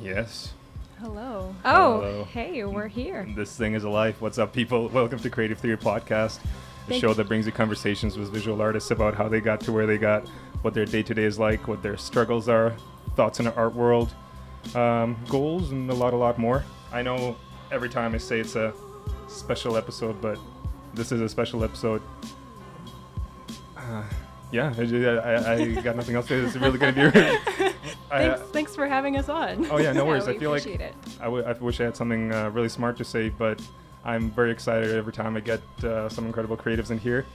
Yes. Hello. Oh, Hello. hey, we're here. This thing is alive. What's up, people? Welcome to Creative Theory Podcast, the show that brings you conversations with visual artists about how they got to where they got, what their day-to-day is like, what their struggles are, thoughts in the art world, goals, and a lot more. I know every time I say it's a special episode, but this is a special episode. I got nothing else to say. It's really going to be... Thanks for having us on. Oh, yeah, no worries. We I feel like appreciate it. I wish I had something really smart to say, but I'm very excited every time I get some incredible creatives in here.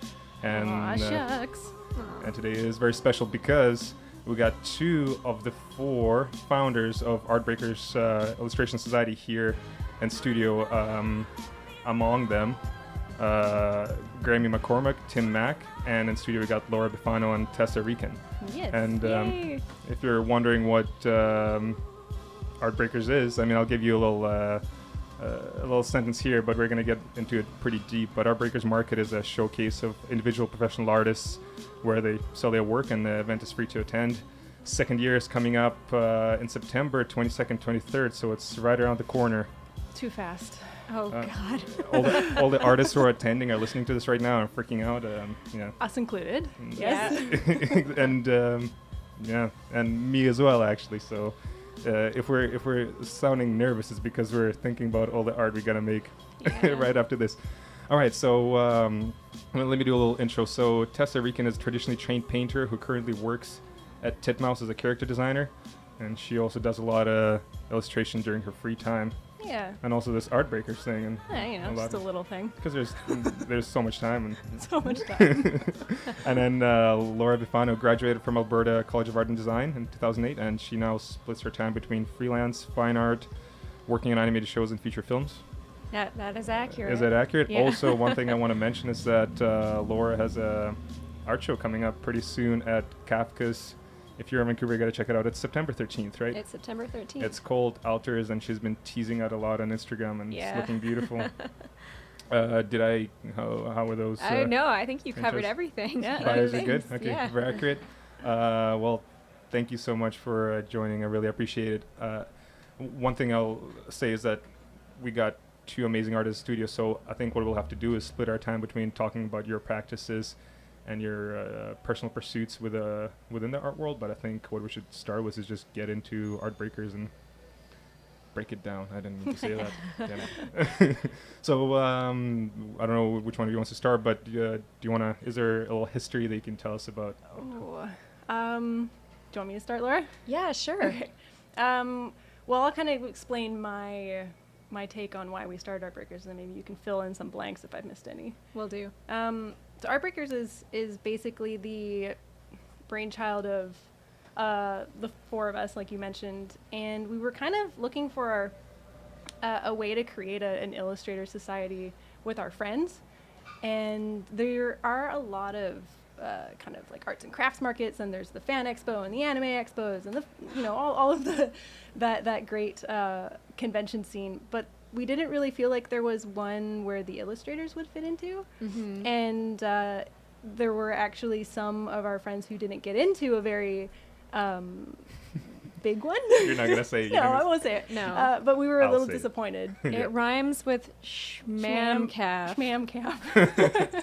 And, Aw, shucks. and today is very special because we got 2 of the 4 founders of Artbreakers Illustration Society here in studio. Among them, Grammy McCormick, Tim Mack, and in studio we got Laura Bifano and Tessa Riecken. Yes. And Yay. if you're wondering what Artbreakers is, I mean, I'll give you a little sentence here, but we're going to get into it pretty deep. But Artbreakers Market is a showcase of individual professional artists where they sell their work, and the event is free to attend. Second year is coming up in September 22nd, 23rd, so it's right around the corner. Too fast. Oh, God. All the artists who are attending are listening to this right now and freaking out. Us included. Yeah. and and me as well, actually. So if we're sounding nervous, it's because we're thinking about all the art we're gonna make right after this. All right, so let me do a little intro. So Tessa Riecken is a traditionally trained painter who currently works at Titmouse as a character designer, and she also does a lot of illustration during her free time. Yeah. And also this Artbreakers thing, and Just a little thing. because there's so much time. And So much time. and then Laura Bifano graduated from Alberta College of Art and Design in 2008, and she now splits her time between freelance, fine art, working on animated shows and feature films. That is accurate. Is that accurate? Yeah. Also, one thing I want to mention is that Laura has a art show coming up pretty soon at Kafka's. If you're in Vancouver, you got to check it out. It's September 13th, right? It's September 13th. It's called Alters, and she's been teasing out a lot on Instagram, and it's looking beautiful. How were those? No, I think you covered intros? everything. Yeah, Bios are good? Thanks. Okay, Yeah. very accurate. Well, thank you so much for joining. I really appreciate it. One thing I'll say is that we got 2 amazing artists in the studio, so I think what we'll have to do is split our time between talking about your practices and your personal pursuits within the art world. But I think what we should start with is just get into Artbreakers and break it down. I didn't mean to say that. Damn it. So I don't know which one of you wants to start, but do you want to? Is there a little history that you can tell us about? Ooh. Do you want me to start, Laura? Yeah, sure. Okay. Well, I'll kind of explain my take on why we started Artbreakers, and then maybe you can fill in some blanks if I've missed any. Will do. So Artbreakers is basically the brainchild of the 4 of us, like you mentioned, and we were kind of looking for a way to create an illustrator society with our friends. And there are a lot of kind of like arts and crafts markets, and there's the fan expo and the anime expos and all of that great convention scene, but we didn't really feel like there was one where the illustrators would fit into. Mm-hmm. And there were actually some of our friends who didn't get into a very big one. You're not gonna say. No, I won't say it. No. But we were a I'll little say it. disappointed. It rhymes with schmamcaf. Schmamcaf.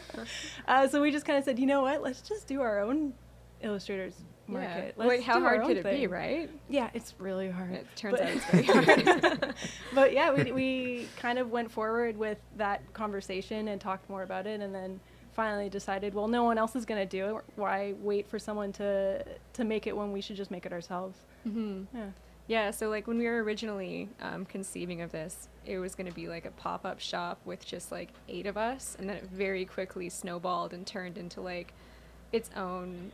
So we just kind of said, you know what? Let's just do our own illustrators market. Let's Wait, how do our hard own could it be, thing. right? Yeah, it's really hard. It turns But- out it's very hard. But yeah, we kind of went forward with that conversation and talked more about it, and then finally decided, well, no one else is going to do it. Why wait for someone to make it when we should just make it ourselves? Mm-hmm. Yeah. Yeah, so like when we were originally conceiving of this, it was going to be like a pop-up shop with just like 8 of us, and then it very quickly snowballed and turned into like its own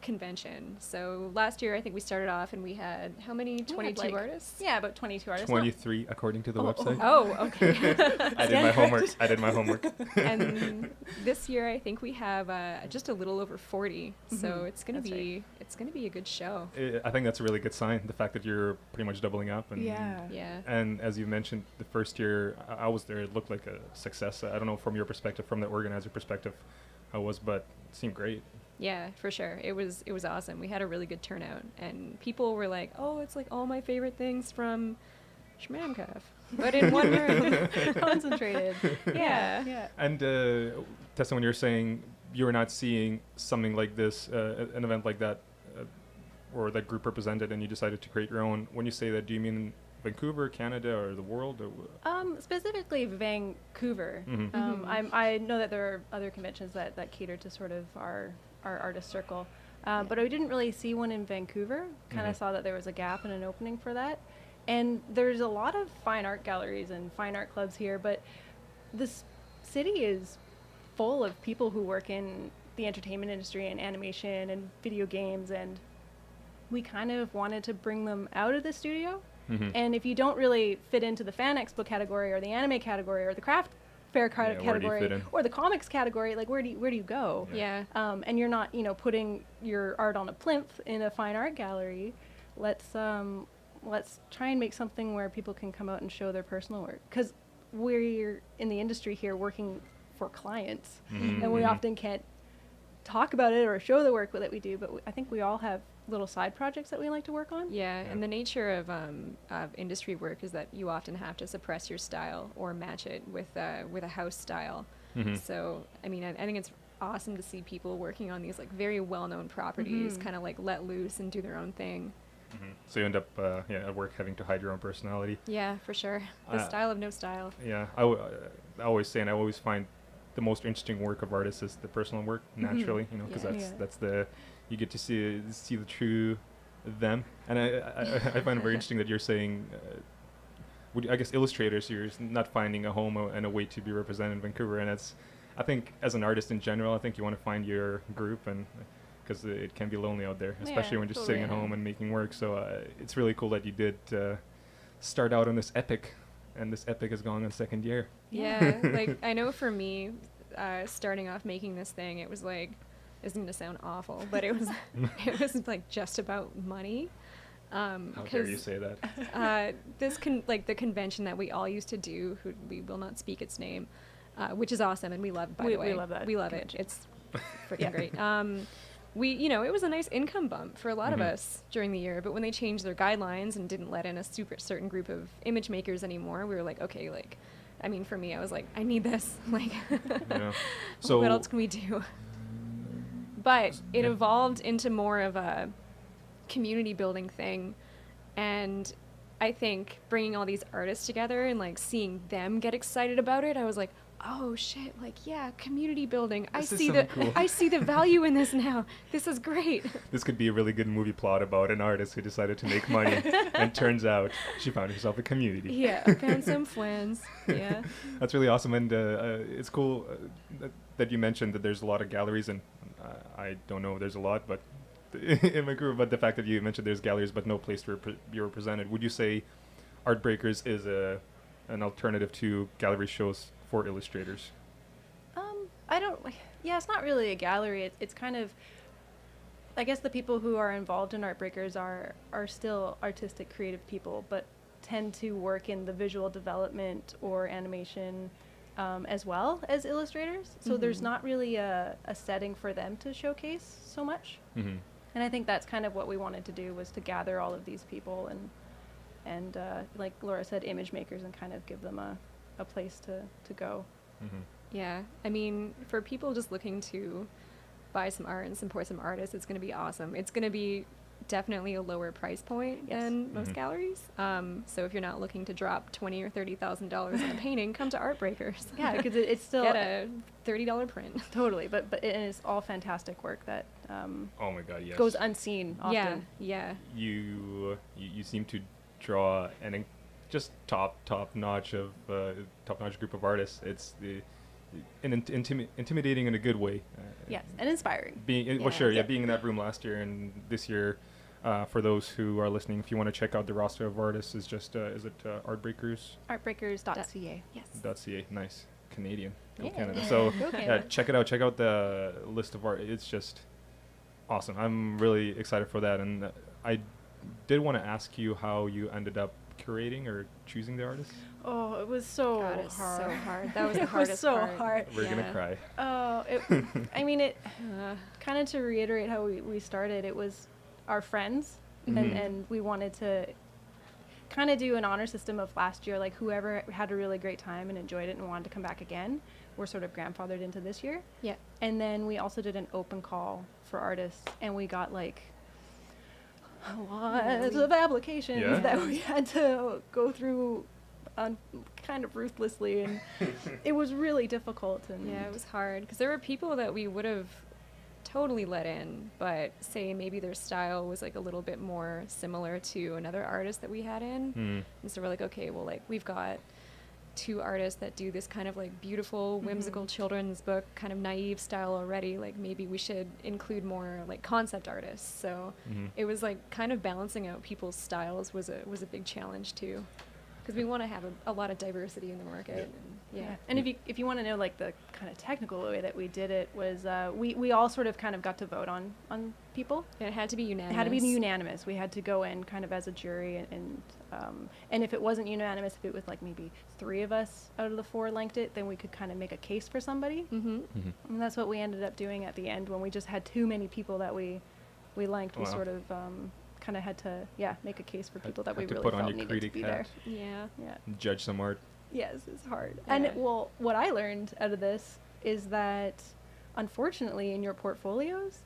convention. So last year I think we started off and we had how many? 22 artists? Yeah, about 22 artists. 23 according to the website. Oh, okay. I did my homework. And this year I think we have just a little over 40. So it's gonna That's be a good show. I think that's a really good sign. The fact that you're pretty much doubling up. And Yeah. And as you mentioned, the first year I was there, it looked like a success. I don't know from your perspective, from the organizer perspective, how it was, but it seemed great. Yeah, for sure. It was awesome. We had a really good turnout, and people were like, "Oh, it's like all my favorite things from Schmamkaf, but in one room." Concentrated. Yeah. Yeah. And Tessa, when you're saying you're not seeing something like this, an event like that, or that group represented, and you decided to create your own, when you say that, do you mean Vancouver, Canada, or the world? Or Specifically Vancouver. Mhm. I know that there are other conventions that cater to sort of our artist circle, but I didn't really see one in Vancouver. Kind of Mhm. saw that there was a gap and an opening for that. And there's a lot of fine art galleries and fine art clubs here, but this city is full of people who work in the entertainment industry and animation and video games, and we kind of wanted to bring them out of the studio. Mhm. And if you don't really fit into the fan expo category or the anime category or the craft fair Yeah, where do you category fit in? or the comics category, like where do you go? Yeah. And you're not, putting your art on a plinth in a fine art gallery. Let's try and make something where people can come out and show their personal work, because we're in the industry here working for clients, Mhm. and we Mhm. often can't talk about it or show the work that we do. But I think we all have little side projects that we like to work on. Yeah, Yeah. and the nature of industry work is that you often have to suppress your style or match it with a house style. Mhm. So, I mean, I think it's awesome to see people working on these like very well-known properties, Mhm. kind of like let loose and do their own thing. Mhm. So you end up, at work having to hide your own personality. Yeah, for sure. The style of no style. Yeah, I always say, and I always find the most interesting work of artists is the personal work, naturally, because Yeah. that's you get to see the true them. And I find it very interesting that you're saying, I guess illustrators, you're not finding a home and a way to be represented in Vancouver, and I think as an artist in general, I think you want to find your group, and because it can be lonely out there, especially Yeah, when just totally. sitting at home and making work. So it's really cool that you did start out on this epic, and this epic has gone on second year. Yeah, like I know for me, starting off making this thing, it was like, this is gonna sound awful, but it was it was like just about money. How dare you say that? The convention that we all used to do, who we will not speak its name, which is awesome, and we love it, by We- the way. we love that We love it. convention. It's freaking great. It was a nice income bump for a lot of Mhm. us during the year, but when they changed their guidelines and didn't let in a super certain group of image makers anymore, we were like, okay, like, I mean, for me, I was like, I need this. Like, Yeah. So what else can we do? But it Yeah. evolved into more of a community building thing, and I think bringing all these artists together and like seeing them get excited about it, I was like, oh shit, like, yeah, community building. This is so cool. I see the value in this now. This is great. This could be a really good movie plot about an artist who decided to make money, and turns out she found herself a community. Yeah, found some friends. Yeah. That's really awesome, and it's cool that you mentioned that there's a lot of galleries, and I don't know if there's a lot, but in Vancouver, but the fact that you mentioned there's galleries but no place to be represented, would you say Art Breakers is an alternative to gallery shows for illustrators? It's not really a gallery. It's kind of, I guess the people who are involved in Art Breakers are still artistic, creative people, but tend to work in the visual development or animation as well as illustrators. So there's Mhm. not really a setting for them to showcase so much. Mm-hmm. And I think that's kind of what we wanted to do, was to gather all of these people and like Laura said, image makers, and kind of give them a place to go. Mm-hmm. Yeah, I mean, for people just looking to buy some art and support some artists, it's going to be awesome. It's going to be definitely a lower price point Yes. than most Mhm. galleries. So if you're not looking to drop $20,000 or $30,000 on a painting, come to Art Breakers. Yeah, because it's still get a $30 print. totally, but it is all fantastic work that Oh my God, yes. goes unseen often. Yeah, yeah. You seem to draw just top notch group of artists. It's intimidating in a good way. Yes, and inspiring. Being being in that room last year and this year. For those who are listening, if you want to check out the roster of artists, is just is it Artbreakers.ca? Artbreakers.ca. Yes. Nice, Canadian, go Yeah. Canada. So Go Canada. check it out. Check out the list of art. It's just awesome. I'm really excited for that, and I did want to ask you how you ended up curating or choosing the artists? Oh, it was so God, it's hard. so hard. That was the It was hardest so part. hard. We're gonna Yeah. cry. Oh, I mean, it kind of to reiterate how we started. It was our friends, Mhm. and we wanted to kind of do an honor system of last year. Like whoever had a really great time and enjoyed it and wanted to come back again, we're sort of grandfathered into this year. Yeah. And then we also did an open call for artists, and we got like a lot of applications Yeah. that we had to go through kind of ruthlessly, and it was really difficult. And Yeah, it was hard because there were people that we would have totally let in, but say maybe their style was like a little bit more similar to another artist that we had in. Hmm. And so we're like, okay, well, like we've got 2 artists that do this kind of like beautiful, whimsical children's book kind of naive style already. Like maybe we should include more like concept artists. So Mhm. it was like kind of balancing out people's styles was a big challenge too, because we want to have a lot of diversity in the market. And, yeah. And if you want to know like the kind of technical way that we did it was we all sort of kind of got to vote on people. And it had to be unanimous. It had to be unanimous. We had to go in kind of as a jury, and if it wasn't unanimous, if it was like maybe 3 of us out of the 4 liked it, then we could kind of make a case for somebody. Mm-hmm. Mhm. And that's what we ended up doing at the end when we just had too many people that we liked. We Wow. sort of kind of had to make a case for people that we Had to really put on felt your needed to critic be there. hat. Yeah. Yeah. Judge some art. Yes, it's hard. Yeah. And well, what I learned out of this is that unfortunately in your portfolios,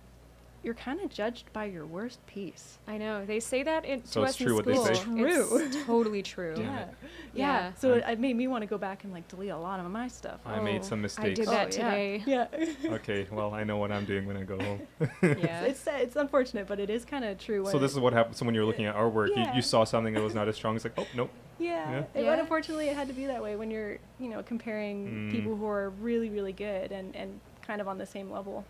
you're kind of judged by your worst piece. I know. They say that So to it's us in true what they school. say? It's true. It's totally true. Damn Yeah. it. Yeah. Yeah. So I- it made me want to go back and like delete a lot of my stuff. I made Oh, some I mistakes. did that today. Yeah. Okay, well, I know what I'm doing when I go home. Yeah. It's unfortunate, but it is kind of true. So this is what happens. So when you're looking at our work, Yeah. you saw something that was not as strong. It's like, oh, nope. Yeah. Yeah. Yeah. Unfortunately, it had to be that way when you're, comparing Mm. people who are really, really good and kind of on the same level.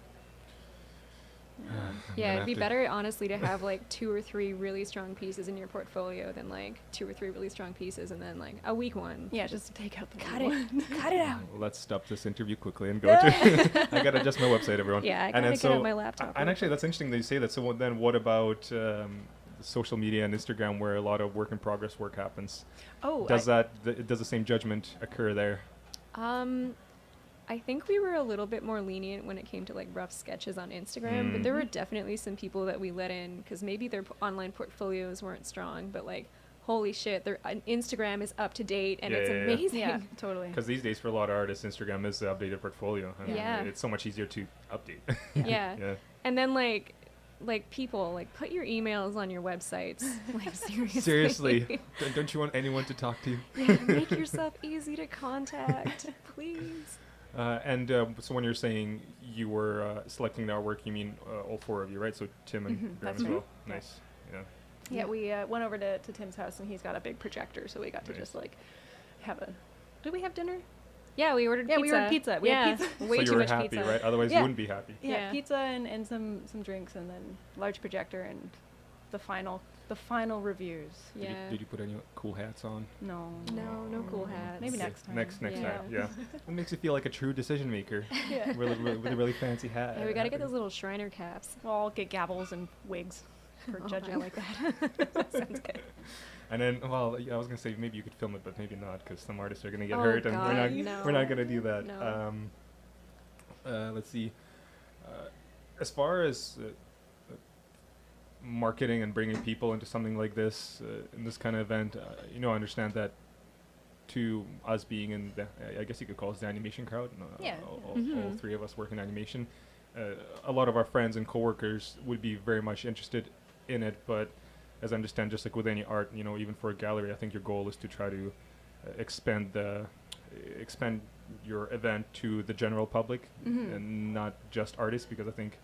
I'm Yeah, gonna it'd be have to- better, honestly, to have like 2 or 3 really strong pieces in your portfolio than like 2 or 3 really strong pieces and then like a weak one. Yeah, just take out the Cut weak it. one. Cut it out. Let's stop this interview quickly and go to. I gotta adjust my website, everyone. Yeah, I And gotta then get out my laptop. And real actually, that's interesting that you say that. So then, what about social media and Instagram, where a lot of work in progress work happens? Oh, Does does the same judgment occur there? I think we were a little bit more lenient when it came to like rough sketches on Instagram, but there were definitely some people that we let in because maybe their online portfolios weren't strong, but like, holy shit, their Instagram is up to date and Yeah, it's yeah, yeah. amazing. yeah, totally. Because these days, for a lot of artists, Instagram is the updated portfolio. I mean, Yeah. it's so much easier to update. Yeah. Yeah. And then like people like put your emails on your websites. Like seriously. Seriously, don't you want anyone to talk to you? Yeah, make yourself easy to contact, please. So when you're saying you were selecting the artwork, you mean all 4 of you, right? So Tim and Graham that's as right. well. Nice. Yeah. Yeah, we went over to Tim's house and he's got a big projector, so we got to Nice. just like have a. Did we have dinner? Yeah, we ordered Yeah, pizza. we ordered pizza. We had yeah, pizza. way so too you were much happy, pizza. right? Otherwise, Yeah. you wouldn't be happy. Yeah, Yeah. pizza and some drinks and then large projector and the final reviews. Yeah. Did you put any cool hats on? No. No cool hats. Maybe Okay, next time. Next Yeah. time. Yeah. It makes you feel like a true decision maker. Yeah. With a really fancy hat. Yeah, we gotta get those little Shriner caps. We'll all get gavels and wigs for Oh, judging. I like that. Sounds good. And then, well, I was gonna say maybe you could film it, but maybe not, because some artists are gonna get Oh, hurt, and God, we're no. not gonna do that. No. Let's see. As far as marketing and bringing people into something like this, in this kind of event, I understand that. To us being in the, I guess you could call us the animation crowd. Yeah. All Mhm. 3 of us work in animation. A lot of our friends and coworkers would be very much interested in it, but as I understand, just like with any art, even for a gallery, I think your goal is to try to expand your event to the general public Mhm. and not just artists, because I think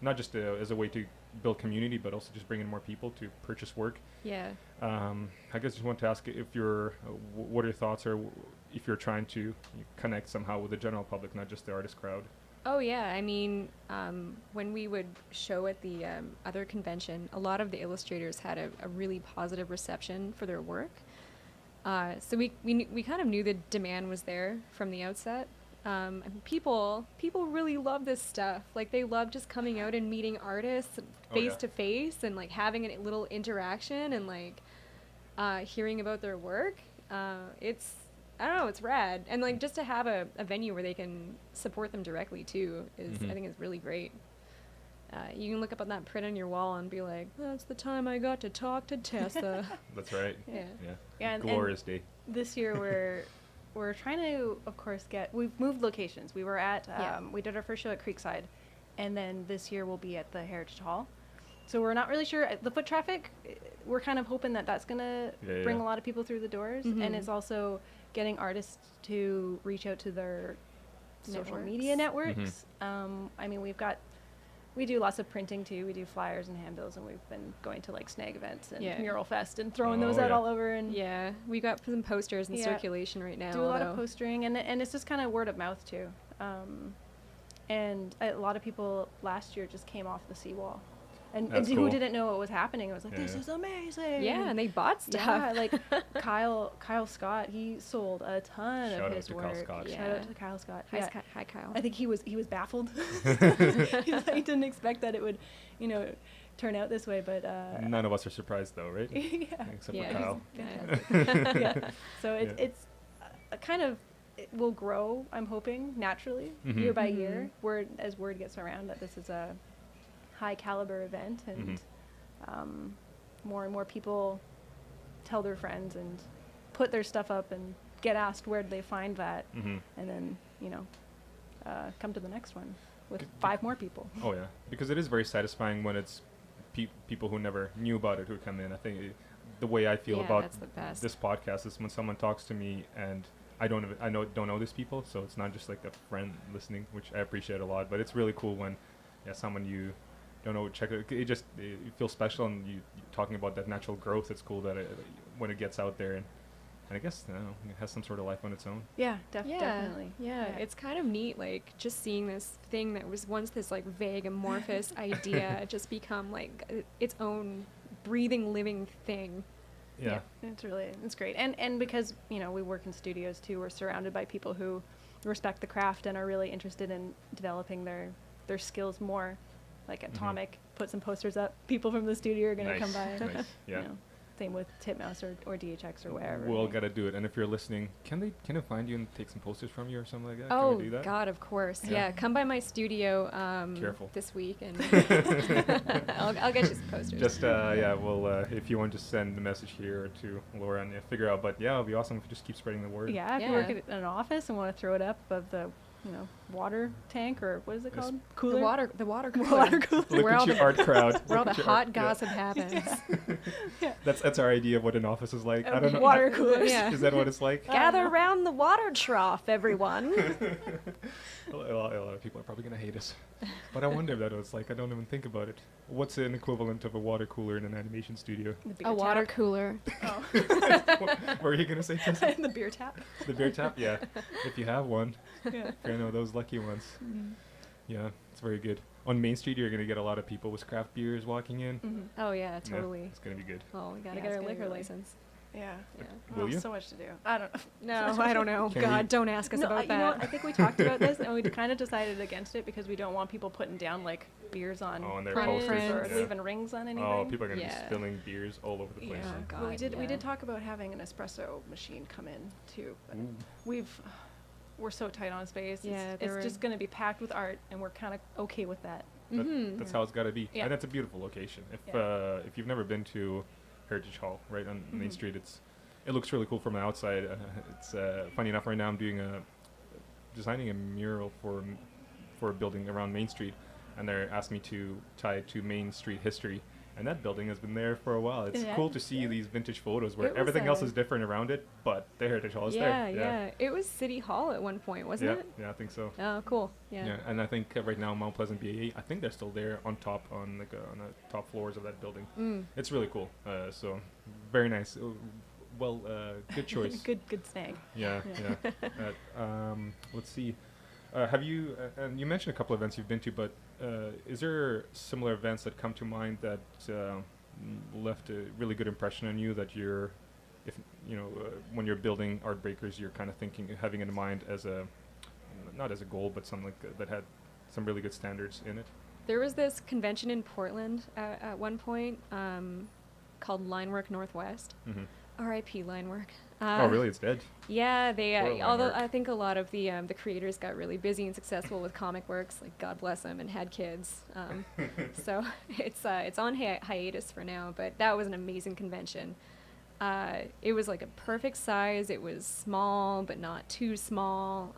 not just as a way to build community, but also just bring in more people to purchase work. Yeah. I guess just want to ask if what are your thoughts, or if you're trying to connect somehow with the general public, not just the artist crowd. Oh yeah, I mean, when we would show at the other convention, a lot of the illustrators had a really positive reception for their work. So we kind of knew the demand was there from the outset. And people really love this stuff. Like they love just coming out and meeting artists Oh, yeah. face to face and like having a little interaction and like hearing about their work, it's, I don't know, it's rad. And like just to have a venue where they can support them directly too is, I think is really great. You can look up on that print on your wall and be like, that's the time I got to talk to Tessa. That's right. Yeah. Yeah, and Glorious day. this year we're trying to, of course, we've moved locations. We were at we did our first show at Creekside, and then this year we'll be at the Heritage Hall. So we're not really sure. The foot traffic, we're kind of hoping that that's gonna bring a lot of people through the doors, and it's also getting artists to reach out to their social media networks. I mean, we do lots of printing too. We do flyers and handbills, and we've been going to like snag events and Mural Fest and throwing those out all over. And we got some posters in circulation right now. Do a lot of postering, and it's just kind of word of mouth too. And a lot of people last year just came off the seawall. And cool. Who didn't know what was happening? It was like, this is amazing. Yeah, and they bought stuff. Yeah, like Kyle Scott, he sold a ton of his work. Shout out to Kyle Scott. Hi, Kyle. I think he was baffled. He didn't expect that it would, turn out this way. But none of us are surprised, though, right? Except for Kyle. So it's a kind of, it will grow, I'm hoping, naturally, year by year, as word gets around that this is a high caliber event, and more and more people tell their friends and put their stuff up and get asked where they find that, and then come to the next one with 5 more people. Oh yeah, because it is very satisfying when it's people who never knew about it who come in. I think the way I feel about this podcast is when someone talks to me and I don't know these people, so it's not just like a friend listening, which I appreciate a lot. But it's really cool when someone you don't know, check it. It just you feel special, and you talking about that natural growth. It's cool that when it gets out there, and I guess it has some sort of life on its own. Yeah, definitely. Yeah, it's kind of neat, like just seeing this thing that was once this like vague, amorphous idea just become like its own breathing, living thing. Yeah, it's great, and because we work in studios too, we're surrounded by people who respect the craft and are really interested in developing their skills more. Like Atomic, put some posters up. People from the studio are going to come by. Nice. Yeah. Same with Titmouse or DHX or wherever. We'll gotta do it. And if you're listening, can they find you and take some posters from you or something like that? Oh, can we do that? God, of course. Yeah, come by my studio this week, and I'll get you some posters. Just we'll if you want to send the message here to Laura and figure out. But yeah, it'll be awesome if you just keep spreading the word. Yeah, if you work at an office and want to throw it up above the water tank, or what is it called? Cooler? The water cooler. Look at your art crowd. Where all the hot gossip happens. That's our idea of what an office is like. I don't know. Water coolers. Is that what it's like? Gather around the water trough, everyone. A lot of people are probably going to hate us. But I wonder if that was like, I don't even think about it. What's an equivalent of a water cooler in an animation studio? A water cooler. Oh. What were you going to say, Tessa? The beer tap. The beer tap? Yeah. If you have one. Yeah. You know, those lucky ones. Yeah, it's very good. On Main Street, you're going to get a lot of people with craft beers walking in. Oh, yeah, totally. Yeah, it's going to be good. Oh, we got to get our liquor license. Yeah. Will you? So much to do. I don't know. No, I don't know. God, don't ask us about that. I think we talked about this, and we kind of decided against it because we don't want people putting down like beers on their posters or leaving rings on anything. Oh, people are going to be spilling beers all over the place. Yeah, God, well, we did talk about having an espresso machine come in too, but we're so tight on space. Yeah, it's just going to be packed with art, and we're kind of okay with that. That's how it's got to be. Yeah. And that's a beautiful location. If you've never been to Heritage Hall, right on Main Street, it looks really cool from the outside. It's funny enough, right now I'm designing a mural for a building around Main Street, and they're asking me to tie it to Main Street history. And that building has been there for a while. It's cool to see these vintage photos where everything else is different around it, but the Heritage Hall is there. Yeah. It was City Hall at one point, wasn't it? Yeah, I think so. Oh, cool. Yeah. And I think right now Mount Pleasant BAA, I think they're still there on the top floors of that building. It's really cool. So very nice. Good choice. good snag. Yeah. Let's see. Have you? And you mentioned a couple of events you've been to, but is there similar events that come to mind that left a really good impression on you? That when you're building Art Breakers, you're kind of having in mind as not as a goal, but something like that had some really good standards in it. There was this convention in Portland at one point called Linework Northwest. R.I.P. line work. Oh, really? It's dead. Yeah, they. Poor line Although work. I think a lot of the creators got really busy and successful with comic works, like God bless them, and had kids. So it's on hiatus for now. But that was an amazing convention. It was like a perfect size. It was small, but not too small.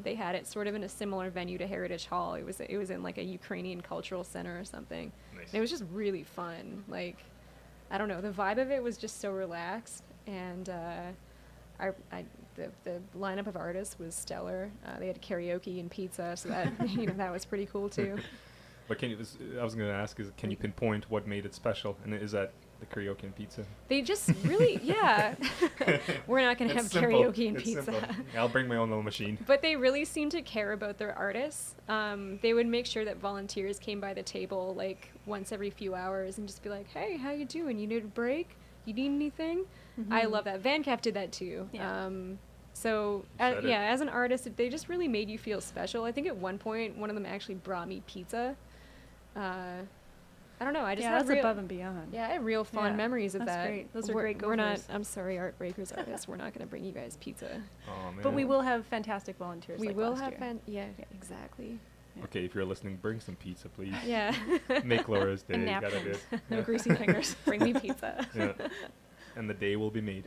They had it sort of in a similar venue to Heritage Hall. It was in like a Ukrainian cultural center or something. Nice. And it was just really fun. Like, I don't know, the vibe of it was just so relaxed, and the lineup of artists was stellar. They had karaoke and pizza, so that that was pretty cool too. But I was going to ask, can you pinpoint what made it special? And is that the karaoke and pizza? They just really, yeah. We're not going to have It's simple. karaoke and It's pizza. simple. I'll bring my own little machine. But they really seemed to care about their artists. They would make sure that volunteers came by the table like once every few hours and just be like, "Hey, how you doing? You need a break? You need anything?" I love that. Vancap did that too. Yeah. So Said it. as an artist, they just really made you feel special. I think at one point, one of them actually brought me pizza. I don't know. I just had that's real, above and beyond. yeah, I have real fond Yeah, memories of that's that. great. Those are We're- great We're not. gophers. I'm sorry, Art Breakers artists. We're not going to bring you guys pizza. Oh, man. But we will have fantastic volunteers. We like will last have year. Yeah, Yeah. exactly. Okay, if you're listening, bring some pizza, please. Yeah. Make Laura's day. And You gotta do napkins. it. No greasy fingers. Bring me pizza. Yeah. And the day will be made.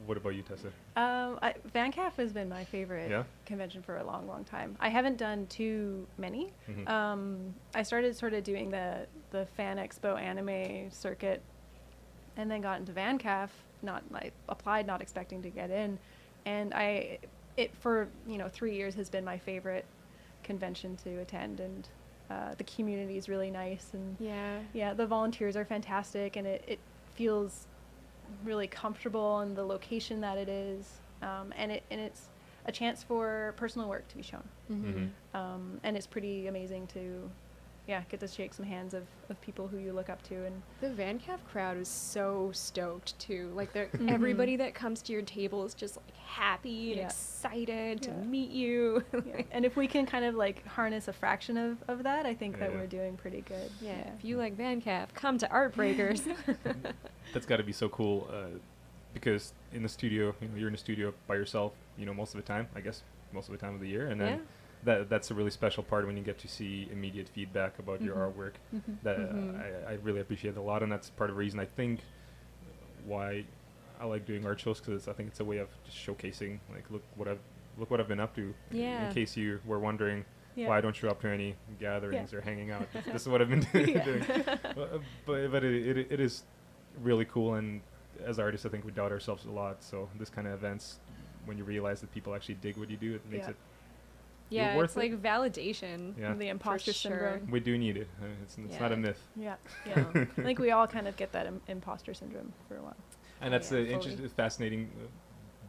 What about you, Tessa? VanCaf has been my favorite Yeah? convention for a long, long time. I haven't done too many. Mhm. I started sort of doing the Fan Expo anime circuit, and then got into VanCaf. I applied not expecting to get in, and it for 3 years has been my favorite convention to attend, and the community is really nice, and Yeah. the volunteers are fantastic, and it feels really comfortable in the location that it is, and it's a chance for personal work to be shown, and it's pretty amazing to get to shake some hands of people who you look up to. And The VanCaf crowd is so stoked too. Like everybody that comes to your table is just like happy and Yeah. excited to Yeah. meet you. and if we can kind of like harness a fraction of that, I think that Yeah. we're doing pretty good. Yeah. If you like VanCaf, come to Art Breakers. That's got to be so cool, because in the studio, you're in the studio by yourself, most of the time, I guess, most of the time of the year, and then that's a really special part when you get to see immediate feedback about your artwork. That I really appreciate a lot, and that's part of the reason I think why I like doing art shows, because I think it's a way of just showcasing, like, look what I've been up to. Yeah. In case you were wondering why I don't show up to any gatherings or hanging out, this is what I've been doing. But it is really cool, and as artists, I think we doubt ourselves a lot. So this kind of events, when you realize that people actually dig what you do, it makes it Yeah, worth it's like validation. Yeah. The imposter sure. syndrome. We do need it. It's not a Yeah. myth. Yeah. I think we all kind of get that imposter syndrome for a while. And that's Yeah, the fully. interesting, fascinating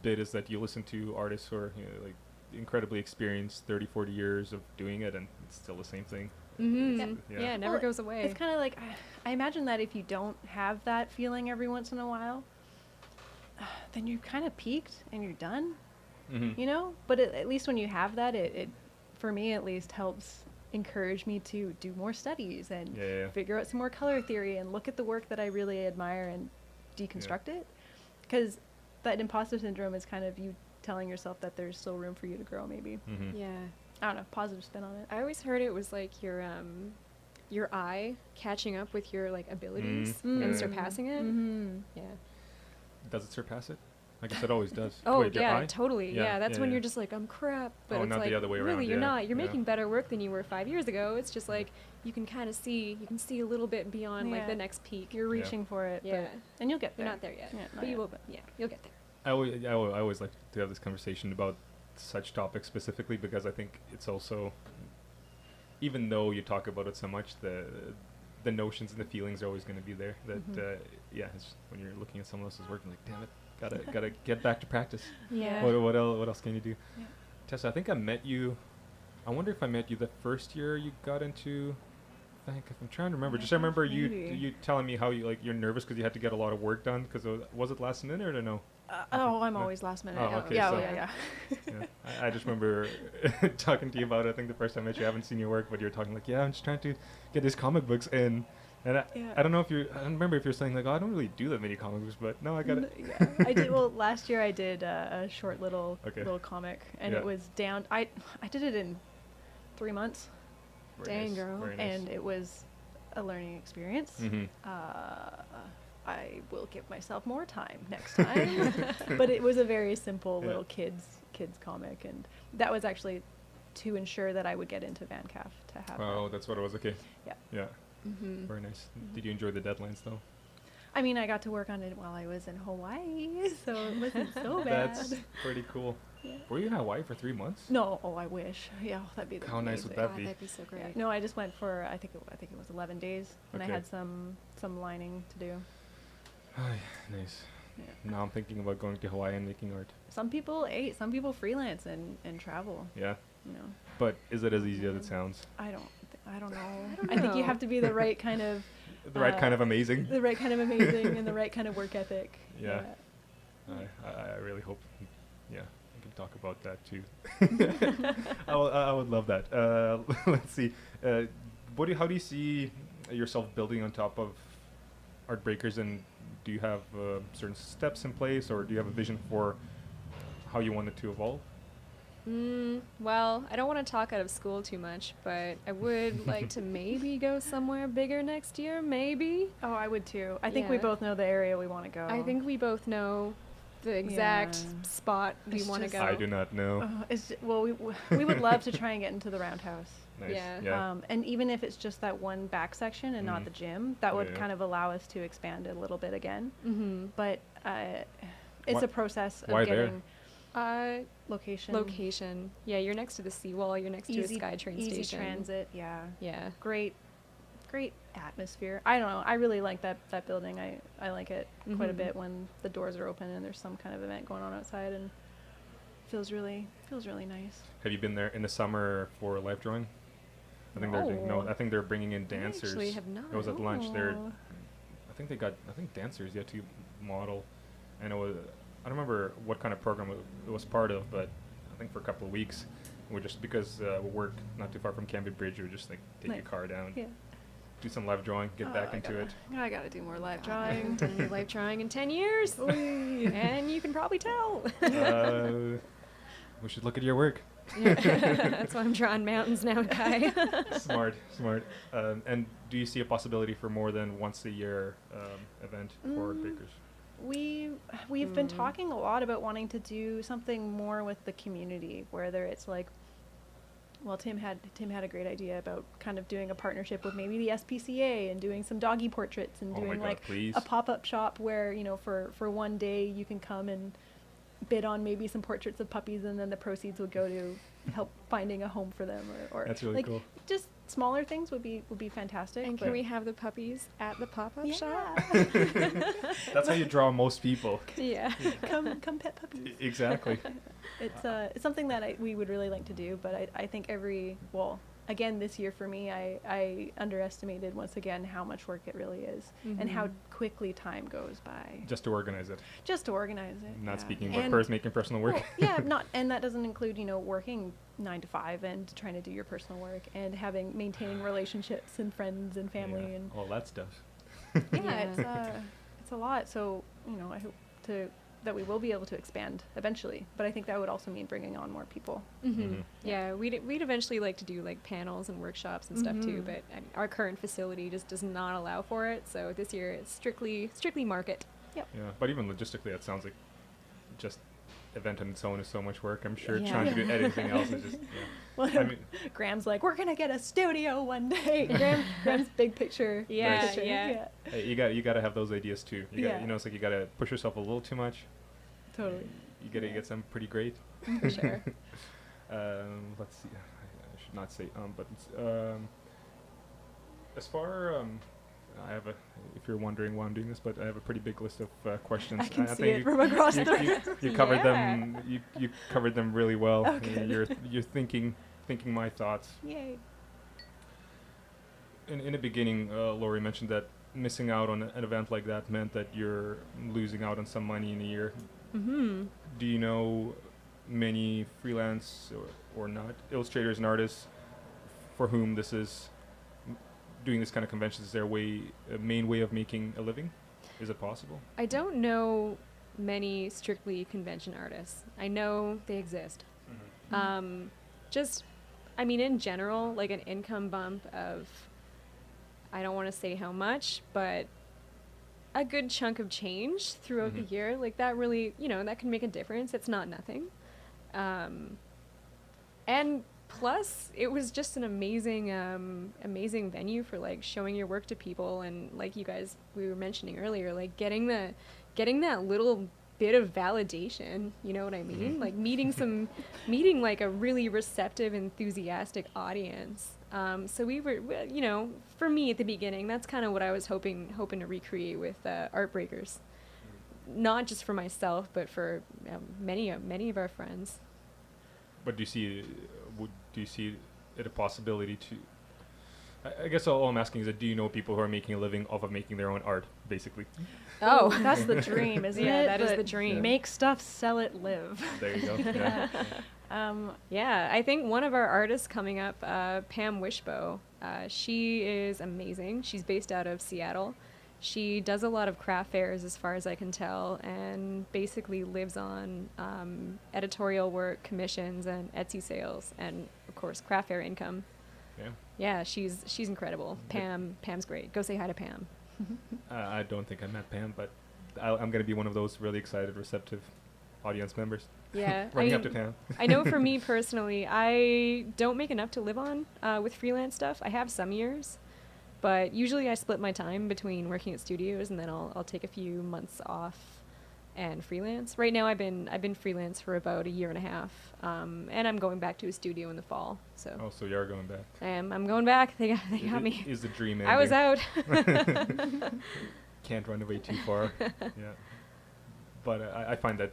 bit, is that you listen to artists who are like incredibly experienced, 30, 40 years of doing it, and it's still the same thing. Mm-hmm. Yeah. Yeah, it never Well, goes away. It's kind of like, I imagine that if you don't have that feeling every once in a while, then you're kind of peaked and you're done, But at least when you have that, it for me at least helps encourage me to do more studies and figure out some more color theory and look at the work that I really admire and deconstruct it. Because that imposter syndrome is kind of you telling yourself that there's still room for you to grow, maybe. Yeah. I don't know, positive spin on it. I always heard it was like your eye catching up with your like abilities and surpassing it. Yeah. Does it surpass it? I guess it always does. Oh Wait, your yeah, eye? totally. Yeah, Yeah, that's yeah, when yeah. you're just like, I'm crap. But Oh, it's not the like, other way really, around, you're yeah, not. You're yeah. making better work than you were 5 years ago. It's just like you can kind of see. You can see a little bit beyond like Yeah. the next peak. You're reaching for it, Yeah. and you'll get You're there. not there yet. Yeah, not But you yet. will. Yeah, you'll get there. I always like to have this conversation about such topics specifically, because I think it's also, even though you talk about it so much, the notions and the feelings are always going to be there. That it's when you're looking at someone else's work, you're like, damn it, gotta get back to practice. Yeah. What else can you do? Yeah. Tessa, I think I met you. I wonder if I met you the first year you got into. I'm trying to remember. Oh my Just I remember gosh, you maybe. telling me how you're nervous because you had to get a lot of work done, because was it last minute or no? I'm always last minute. Oh, okay, yeah, so- yeah. Yeah. I just remember talking to you about it. I think the first time I met you, I haven't seen your work, but you were talking like, I'm just trying to get these comic books in. And Yeah. I don't know if I don't remember if you're saying like, oh, I don't really do that many comic books, but no, I got it. Yeah, I did. Well, last year I did a short little comic, and Yeah. it was down. I did it in 3 months, Dang, girl. Very nice. and it was a learning experience. Mm-hmm. I will give myself more time next time, but it was a very simple Yeah. little kids comic, and that was actually to ensure that I would get into VanCaf to have. Oh, that. that's what it was. Okay. Yeah. Yeah. Mm-hmm. Very nice. Did you enjoy the deadlines though? I mean, I got to work on it while I was in Hawaii, so it wasn't so bad. That's pretty cool. Yeah. Were you in Hawaii for 3 months? No, I wish. Yeah, that'd be How nice would amazing. that God, be? that'd be so great. Yeah. No, I just went for I think it was 11 days, and I Okay. had some lining to do. Nice. Yeah. Now I'm thinking about going to Hawaii and making art. Some people freelance and travel. Yeah. You know, But is it as easy as it sounds? I don't know. don't I think you know. have to be the right kind of The right kind of amazing. the right kind of amazing and the right kind of work ethic. Yeah. I really hope. Yeah, we can talk about that too. I would love that. Let's see. How do you see yourself building on top of Art Breakers, and do you have certain steps in place, or do you have a vision for how you want it to evolve? Well, I don't want to talk out of school too much, but I would like to maybe go somewhere bigger next year, maybe. Oh, I would too. I think we Yeah. both know the area we want to go. I think we both know the exact Yeah. spot we It's want to just- go. I do not know. We would love to try and get into the Roundhouse. Nice. Yeah. Yeah. And even if it's just that one back section and not Mhm. the gym, that would Yeah. kind of allow us to expand it a little bit again. Mm-hmm. But it's Why- a process of why there? getting location. Location. Yeah, you're next to the seawall. You're next to a SkyTrain easy station. transit. Yeah. Yeah. Great atmosphere. I don't know. I really like that building. I like it quite a Mhm. bit when the doors are open and there's some kind of event going on outside, and feels really nice. Have you been there in the summer for live drawing? I think they're doing, No. I think they're bringing in dancers. I actually have not. It was at lunch. Oh. I think dancers yet to model, and it was. I don't remember what kind of program it was part of, but I think for a couple of weeks, we just because we work not too far from Cambridge Bridge, we would just like take your Nice. car down, Yeah. do some live drawing, get back into it. I gotta do more live God, I haven't drawing. done any live drawing in 10 years. And you can probably tell. We should look at your work. Yeah. That's why I'm drawing mountains now, Kai. Smart. And do you see a possibility for more than once a year event for Art Breakers? We've been talking a lot about wanting to do something more with the community, whether it's like, well, Tim had a great idea about kind of doing a partnership with maybe the SPCA and doing some doggy portraits and Oh my doing God, like please. a pop-up shop where, you know, for one day you can come and bid on maybe some portraits of puppies, and then the proceeds would go to help finding a home for them, or That's really like cool. just smaller things would be fantastic. And but- can we have the puppies at the pop-up shop? That's how you draw most people. Yeah. come pet puppies. Exactly. It's something that we would really like to do, but I think again this year for me, I underestimated once again how much work it really is, and how Mhm. quickly time goes by Just to organize it. just to organize it. Not yeah. speaking And- about making personal work. well, yeah, and that doesn't include, you know, working 9 to 5 and trying to do your personal work and maintaining relationships and friends and family Yeah, and all that stuff. yeah, it's a lot. So, you know, I hope that we will be able to expand eventually, but I think that would also mean bringing on more people. Mm-hmm. Mhm. Yeah, we'd eventually like to do like panels and workshops and stuff too, Mhm. but our current facility just does not allow for it. So this year it's strictly market. Yeah, but even logistically, it sounds like just event on its own is so much work. I'm sure Yeah. trying to do anything else is just. Well, Yeah. I mean, Graham's like, we're gonna get a studio one day. Graham's big picture. Yeah, picture, yeah. hey, you got to have those ideas too. Yeah. You know, it's like you got to push yourself a little too much. Totally. You got to get some pretty great. For sure. Let's see. I should not say but as far I have if you're wondering why I'm doing this, but I have a pretty big list of questions. I can see think it from across the room. you covered Yeah. them. You covered them really well. Oh, good. You're thinking my thoughts. Yay. In the beginning, Lori mentioned that missing out on an event like that meant that you're losing out on some money in a year. Mm-hmm. Do you know many freelance or not illustrators and artists for whom this is doing this kind of conventions, is there a main way of making a living? Is it possible? I don't know many strictly convention artists. I know they exist. Just, I mean, in general, like an income bump of, I don't want to say how much, but a good chunk of change throughout the year, like that really, that can make a difference. It's not nothing. And plus, it was just an amazing, amazing venue for like showing your work to people, and like we were mentioning earlier, like getting that little bit of validation. You know what I mean? Like meeting like a really receptive, enthusiastic audience. So we were, for me at the beginning, that's kind of what I was hoping to recreate with Art Breakers. Not just for myself, but for many of our friends. But do you see it a possibility to? I guess all I'm asking is that do you know people who are making a living off of making their own art, basically? Oh, that's the dream, isn't it? Yeah, that is the dream. Make stuff, sell it, live. There you go. Yeah. Yeah, I think one of our artists coming up, Pam Wishbow, she is amazing. She's based out of Seattle. She does a lot of craft fairs, as far as I can tell, and basically lives on editorial work, commissions, and Etsy sales, and of course craft fair income. Yeah. Yeah, she's incredible. Pam's great. Go say hi to Pam. I don't think I met Pam, but I'm going to be one of those really excited, receptive audience members. Yeah, running up to Pam. I know for me personally, I don't make enough to live on with freelance stuff. I have some years, but usually I split my time between working at studios, and then I'll take a few months off and freelance. Right now I've been freelance for about a year and a half, and I'm going back to a studio in the fall. So. Oh, so you are going back. I'm going back. They got me. Is the dream ending? I was out. Can't run away too far. Yeah. But I find that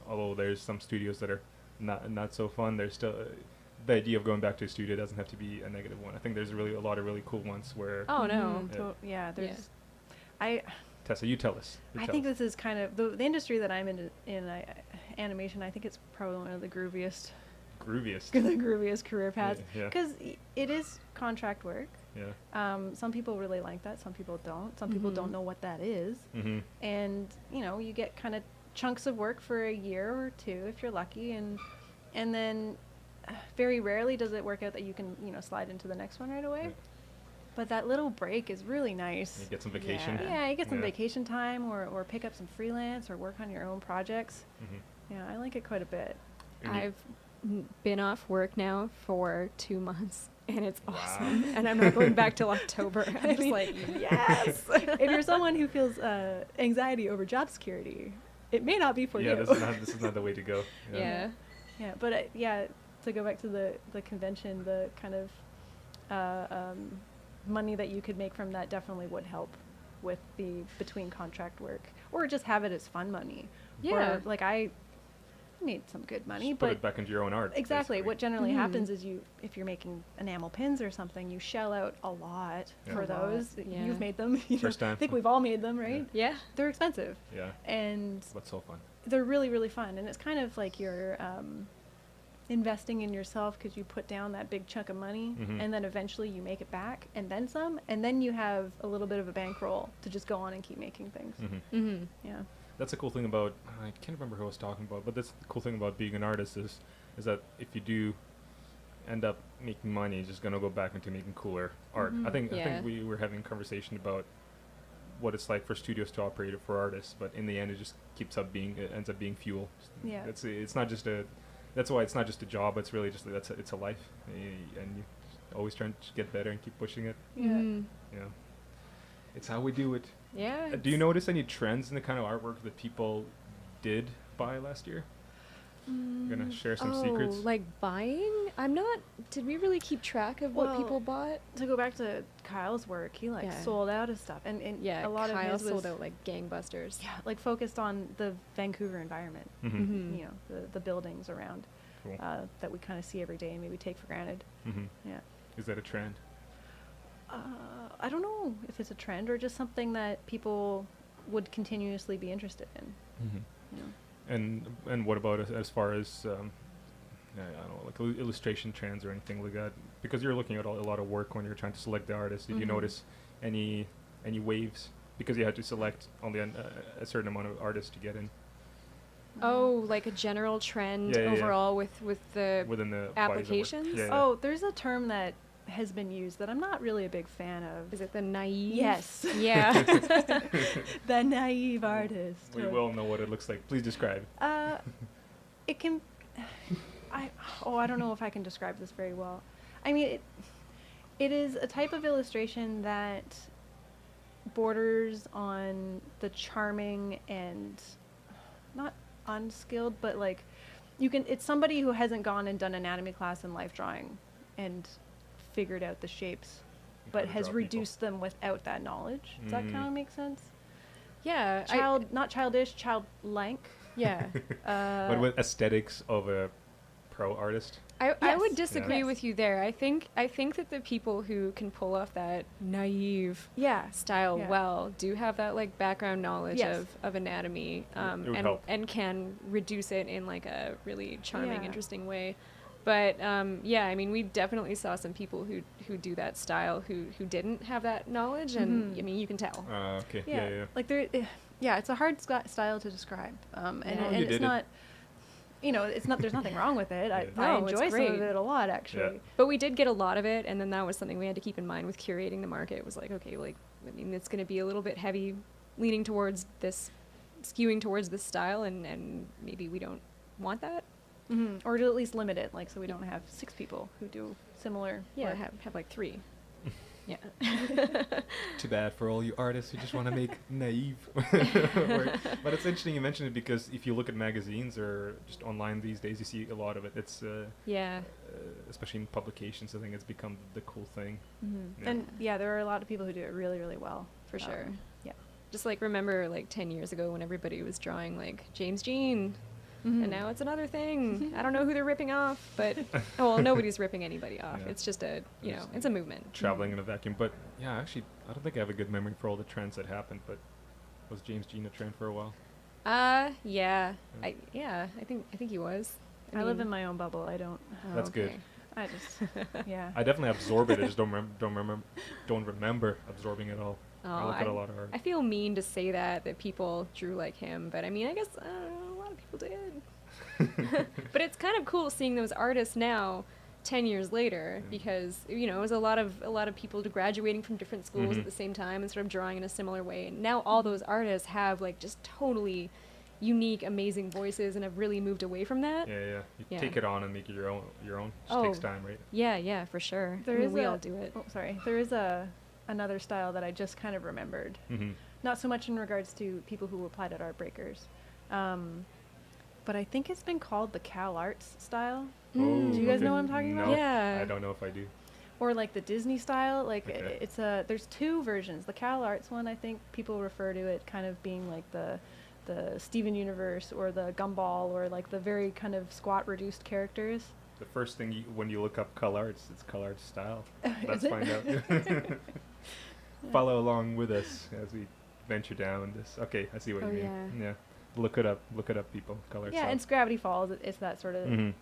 although there's some studios that are not so fun, there's still the idea of going back to a studio doesn't have to be a negative one. I think there's really a lot of really cool ones where. Oh no. There's. Tessa, you tell us. I think this is kind of the industry that I'm in animation. I think it's probably one of the grooviest. The grooviest career paths, because it is contract work. Yeah. Some people really like that. Some people don't. Some people don't know what that is. And you get kind of chunks of work for a year or two if you're lucky, and then very rarely does it work out that you can slide into the next one right away. Yeah. But that little break is really nice. You get some vacation. Yeah, you get some vacation time, or pick up some freelance, or work on your own projects. Yeah, I like it quite a bit. I've been off work now for 2 months, and it's awesome. And I'm not going back till October. I'm just like, yes. If you're someone who feels anxiety over job security, it may not be for you. Yeah, this is not the way to go. Yeah. Yeah, but to go back to the convention, the kind of money that you could make from that definitely would help with the between contract work, or just have it as fun money. Yeah. Or, like I made some good money, just but put it back into your own art. Exactly. Basically. What generally happens is if you're making enamel pins or something, you shell out a lot for those. Yeah. You've made them. First time. I think we've all made them, right? Yeah. They're expensive. Yeah. And what's so fun? They're really, really fun, and it's kind of like you're investing in yourself, because you put down that big chunk of money, and then eventually you make it back, and then some, and then you have a little bit of a bankroll to just go on and keep making things. Yeah. That's a cool thing about, I can't remember who I was talking about, but that's the cool thing about being an artist is that if you do end up making money, it's just going to go back into making cooler art. I think we were having a conversation about what it's like for studios to operate it for artists, but in the end it just ends up being fuel. Yeah. It's not just that's why it's not just a job, it's really just it's a life, and you always trying to get better and keep pushing it. Yeah. It's how we do it. Yeah. Do you notice any trends in the kind of artwork that people did buy last year? You're gonna share some secrets? Like buying? Did we really keep track of what people bought? To go back to Kyle's work, he sold out of stuff, and a lot of Kyle his sold out like gangbusters. Yeah, like focused on the Vancouver environment. The buildings around that we kind of see every day and maybe take for granted. Yeah. Is that a trend? I don't know if it's a trend or just something that people would continuously be interested in. And what about as far as I don't know, like illustration trends or anything like that? Because you're looking at a lot of work when you're trying to select the artist. Did you notice any waves? Because you had to select only a certain amount of artists to get in. Oh, like a general trend Yeah. overall with the Within the bodies of work. applications? Yeah. Oh, there's a term that has been used that I'm not really a big fan of. Is it the naive? Yes. Yeah. The naive artist. We will know what it looks like. Please describe. It can. I don't know if I can describe this very well. I mean, it is a type of illustration that borders on the charming and not unskilled, but like it's somebody who hasn't gone and done anatomy class in life drawing and figured out the shapes, but has reduced them without that knowledge. Does that kind of make sense? Yeah. Not childish, childlike. Yeah. But with aesthetics of a pro artist. I Yes. would disagree Yes. with you there. I think that the people who can pull off that naive Yeah. style Yeah. well do have that like background knowledge Yes. of anatomy, It would help. and can reduce it in like a really charming, Yeah. interesting way. But yeah, I mean, we definitely saw some people who do that style who didn't have that knowledge, and I mean, you can tell. Okay. Yeah. Yeah. Like yeah, it's a hard style to describe. And Yeah. You and did it's it. not. It's not. There's nothing wrong with it. I No, it's enjoy some great. of it a lot, actually. But we did get a lot of it, and then that was something we had to keep in mind with curating the market. It was like, okay, like, I mean, it's going to be a little bit heavy, leaning towards this, skewing towards this style, and maybe we don't want that. Or to at least limit it, like so we don't have 6 people who do similar. Yeah, work. have like 3. Yeah. Too bad for all you artists who just want to make naive work. But it's interesting you mentioned it because if you look at magazines or just online these days, you see a lot of it. It's Yeah. especially in publications, I think it's become the cool thing. Yeah. And yeah, there are a lot of people who do it really, really well. For sure. Yeah. Just like remember like 10 years ago when everybody was drawing like James Jean, and now it's another thing. I don't know who they're ripping off, but well, nobody's ripping anybody off. Yeah. It's just it's a movement. Traveling in a vacuum. But yeah, actually, I don't think I have a good memory for all the trends that happened, but was James Jean a trend for a while? Yeah. I think he was. I live in my own bubble. I don't. That's good. okay. I just. Yeah. I definitely absorb it. I just don't remember absorbing it all. Oh, I look at a lot of art. I feel mean to say that people drew like him, but I mean, I guess a lot of people did. But it's kind of cool seeing those artists now, 10 years later, because it was a lot of people graduating from different schools at the same time and sort of drawing in a similar way. And now all those artists have like just totally unique, amazing voices and have really moved away from that. Yeah. You Yeah. take it on and make it your own. Just takes time, right? Yeah, for sure. There I mean, is we all do it. Oh, sorry. There is another style that I just kind of remembered. Not so much in regards to people who applied at Art Breakers, but I think it's been called the Cal Arts style. Oh, Do you guys know what I'm talking about? No, Yeah. I don't know if I do. Or like the Disney style. Like Okay. there's 2 versions. The Cal Arts one, I think people refer to it kind of being like the Steven Universe or the Gumball or like the very kind of squat reduced characters. The first thing when you look up ColArts, it's ColArts style. Is Let's it? find out. Follow along with us as we venture down this. Okay, I see what Oh, you mean. Yeah. Look it up, people. ColArts Yeah, style. and Gravity Falls. It's that sort of. Mhm.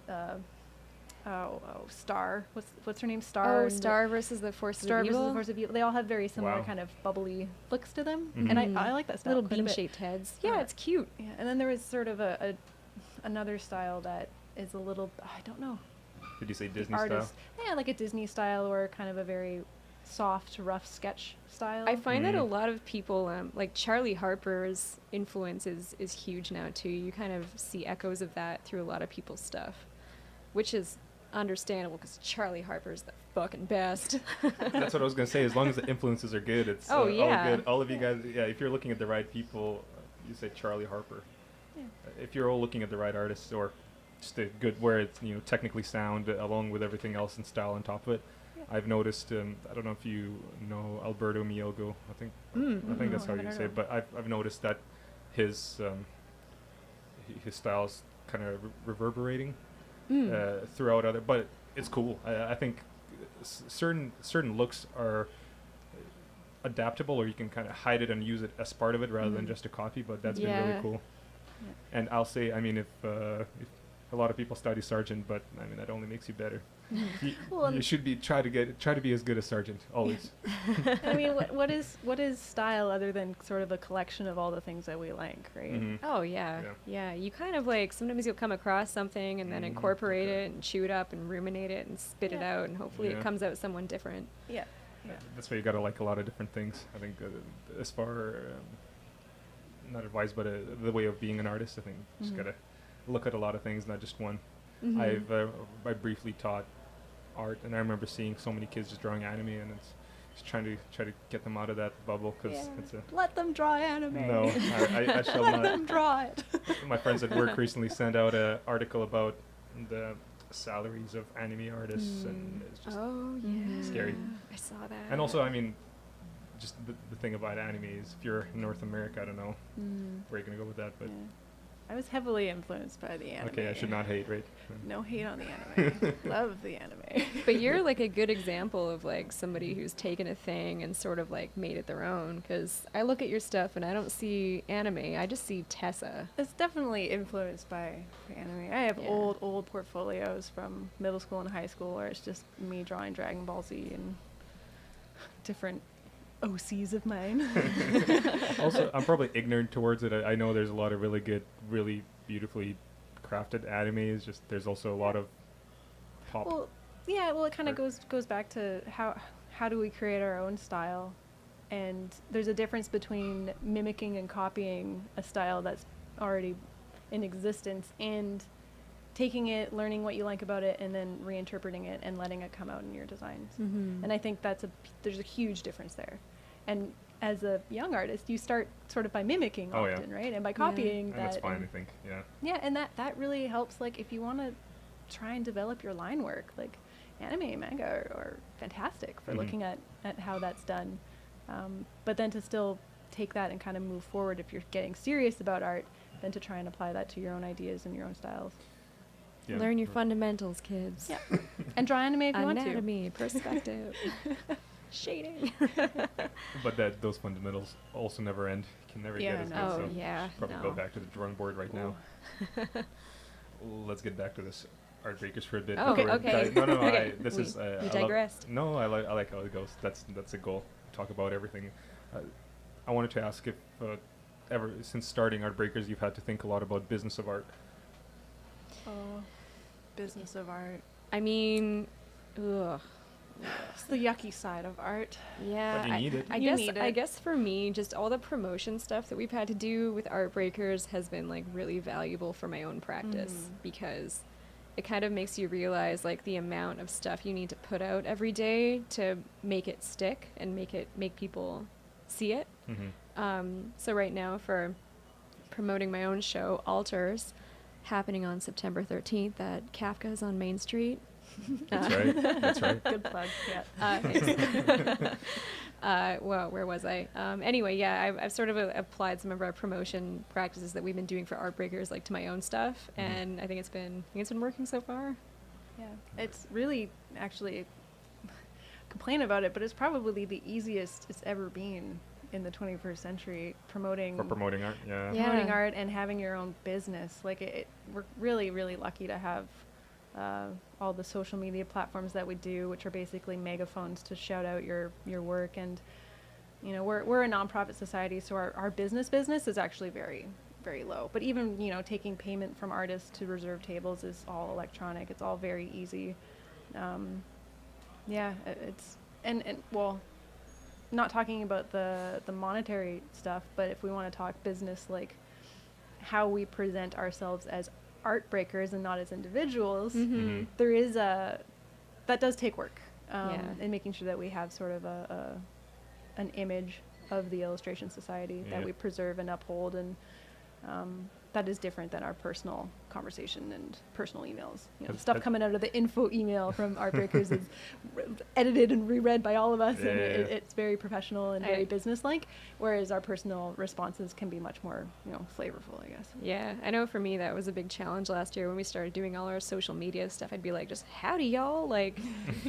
Star. What's her name? Star. Oh, and Star versus the Forces Star of versus Evil. the Force of Evil. They all have very similar Wow. kind of bubbly looks to them, Mhm. and I like that style. Little quite a bit. bean-shaped heads. Yeah, Uh, it's cute. Yeah, and then there was sort of another style that is a little, I don't know, Did you say Disney artist. Yeah, like a Disney style or kind of a very soft, rough sketch style. I find that a Mhm. lot of people, like Charlie Harper's influence is huge now too. You kind of see echoes of that through a lot of people's stuff, which is understandable because Charlie Harper's the fucking best. That's what I was gonna say. As long as the influences are good, it's Oh, all yeah. good. All of you guys, yeah. If you're looking at the right people, you say Charlie Harper. Yeah. If you're all looking at the right artists or just a good where it's technically sound along with everything else and style on top of it. Yeah. I've noticed. I don't know if you know Alberto Miogo. I think that's how No, I you haven't say heard it. of But I've noticed that his style's kind of reverberating throughout other. But it's cool. I think certain looks are adaptable, or you can kind of hide it and use it as part of it rather than just a copy. But that's been really Yeah. cool. Yeah. And I'll say, I mean, if a lot of people study sergeant, but I mean that only makes you better. Well, You should be try to be as good as sergeant always. I mean, what is style other than sort of a collection of all the things that we like, right? Mhm. Oh yeah. Yeah. You kind of like sometimes you'll come across something and then incorporate Okay. it and chew it up and ruminate it and spit it Yeah. out, and hopefully Yeah. it comes out someone different. Yeah. Yeah. That's why you gotta like a lot of different things. I think as far not advice, but the way of being an artist, I think you just Mhm. gotta look at a lot of things, not just one. Mhm. I briefly taught art, and I remember seeing so many kids just drawing anime, and it's just try to get them out of that bubble because Yeah. it's a Let them draw anime. no. I shall Let not. them draw it. My friends at work recently sent out an article about the salaries of anime artists, and it's just Oh yeah. Mhm. Scary. I saw that. and also I mean, just the thing about anime is if you're in North America, I don't know where you're gonna go with that, but Yeah. I was heavily influenced by the anime. okay, I should not hate, right? No hate on the anime. Love the anime. But you're like a good example of like somebody who's taken a thing and sort of like made it their own, because I look at your stuff and I don't see anime, I just see Tessa. It's definitely influenced by anime. I have Yeah. old portfolios from middle school and high school where it's just me drawing Dragon Ball Z and different OCs of mine. Also, I'm probably ignorant towards it. I know there's a lot of really good, really beautifully crafted animes. Just there's also a lot of pop. Well, yeah. Well, it kind of Art. goes back to how do we create our own style, and there's a difference between mimicking and copying a style that's already in existence and taking it, learning what you like about it, and then reinterpreting it and letting it come out in your designs. Mm-hmm. And I think there's a huge difference there. And as a young artist, you start sort of by mimicking Oh, yeah. often, right? And by copying and that. that's fine, I and- think. Yeah. yeah, and that really helps. Like, if you want to try and develop your line work, like anime and manga are fantastic for Mhm. looking at how that's done. But then to still take that and kind of move forward, if you're getting serious about art, then to try and apply that to your own ideas and your own styles. Yeah. Learn your fundamentals, kids. Yeah. And draw anime if you want to. Anatomy, perspective, shading. But those fundamentals also never end. You can never Yeah, get as no. good. Oh So yeah. probably no. go back to the drawing board right now. Let's get back to this art breakers for a bit. Oh, before- okay. No, Okay. this We- is. you I love- digressed. No, I like how it goes. That's a goal. Talk about everything. I wanted to ask if ever since starting Art Breakers, you've had to think a lot about business of art. Oh, business of art. I mean, ugh. It's the yucky side of art. Yeah, But you need it. I You guess need I it. guess for me, just all the promotion stuff that we've had to do with Art Breakers has been like really valuable for my own practice, because it kind of makes you realize like the amount of stuff you need to put out every day to make it stick and make people see it. Mm-hmm. So right now, for promoting my own show, Alters, happening on September 13th at Kafka's on Main Street. That's right. That's right. Good plug. Yeah. Thanks. Well, where was I? Anyway, yeah, I've sort of applied some of our promotion practices that we've been doing for Art Breakers, like to my own stuff, and I think it's been working so far. Yeah. It's really actually complain about it, but it's probably the easiest it's ever been in the 21st century promoting For promoting art, yeah. Yeah. promoting art and having your own business. Like we're really, really lucky to have all the social media platforms that we do, which are basically megaphones to shout out your work. And you know, we're a nonprofit society, so our business is actually very, very low. But even, you know, taking payment from artists to reserve tables is all electronic. It's all very easy. Yeah, it's and well, not talking about the monetary stuff, but if we want to talk business, like how we present ourselves as art breakers and not as individuals, Mhm. there is that does take work. Yeah. In making sure that we have sort of an image of the Illustration Society that Yeah. we preserve and uphold, and that is different than our personal conversation and personal emails. You know, the Has- stuff has- coming out of the info email from Art Breakers is edited and reread by all of us, and Yeah, yeah, yeah. it's very professional and I- very business-like, whereas our personal responses can be much more, you know, flavorful, I guess. Yeah, I know for me that was a big challenge last year when we started doing all our social media stuff. I'd be like, just howdy y'all, like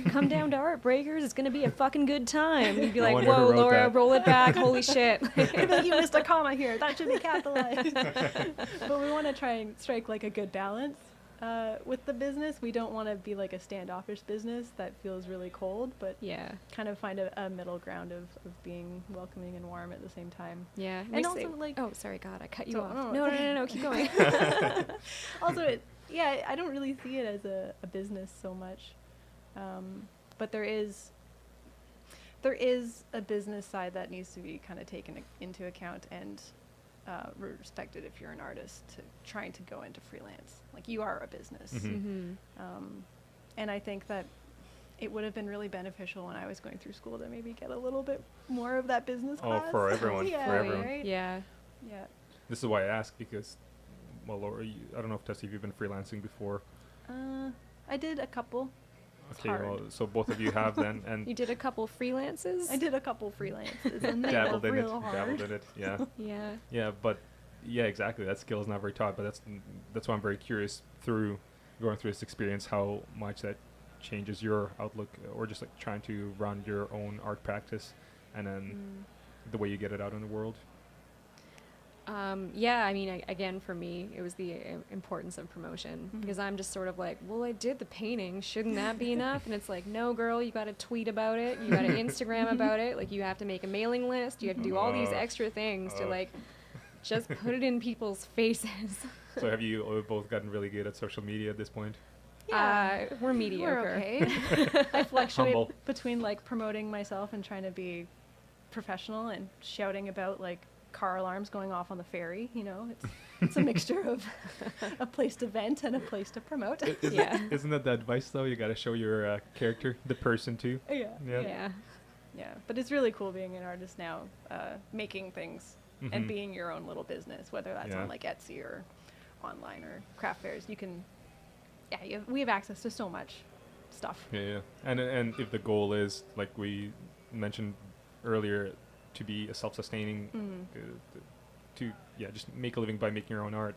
come down to Art Breakers, it's gonna be a fucking good time. You'd be No like, wonder who whoa, wrote Laura, that." roll it back, holy shit. Maybe like, you missed a comma here. That should be capitalized. But we want to try and strike like a good balance. with the business. We don't want to be like a standoffish business that feels really cold, but Yeah. kind of find a middle ground of being welcoming and warm at the same time. Yeah. And Makes also, it- like... oh, sorry, God, I cut you So- off. oh, No, keep going. Also, yeah, I don't really see it as a business so much. But there is a business side that needs to be kind of taken into account and respected if you're an artist trying to go into freelance. Like, you are a business. Mhm. And I think that it would have been really beneficial when I was going through school to maybe get a little bit more of that business Oh, class. for everyone, Yeah, for everyone. right? Yeah. Yeah. This is why I ask, because, well, Laura, I don't know if Tessa, you've been freelancing before. I did a couple. It's Okay, hard. well, so both of you have then, and You did a couple freelances? I did a couple freelances and they were dabbled in it, real hard. dabbled in it, yeah. Yeah. Yeah, but yeah, exactly. That skill is not very taught, but that's why I'm very curious through going through this experience how much that changes your outlook, or just like trying to run your own art practice, and then the way you get it out in the world. Yeah, I mean, again, for me, it was the importance of promotion, Mhm. because I'm just sort of like, well, I did the painting. Shouldn't that be enough? And it's like, no, girl, you got to tweet about it. You got to Instagram about it. Like, you have to make a mailing list. You have to do all these extra things to, like, just put it in people's faces. So have you both gotten really good at social media at this point? Yeah. We're mediocre. We're okay. I fluctuate Humble. between like promoting myself and trying to be professional and shouting about like car alarms going off on the ferry. You know, it's a mixture of a place to vent and a place to promote. Isn't that the advice though? You got to show your character, the person too. Yeah. Yeah. Yeah. Yeah. But it's really cool being an artist now, making things and Mhm. being your own little business, whether that's Yeah. on like Etsy or online or craft fairs. You can, we have access to so much stuff. Yeah. And if the goal is, like we mentioned earlier, to be a self-sustaining, to just make a living by making your own art,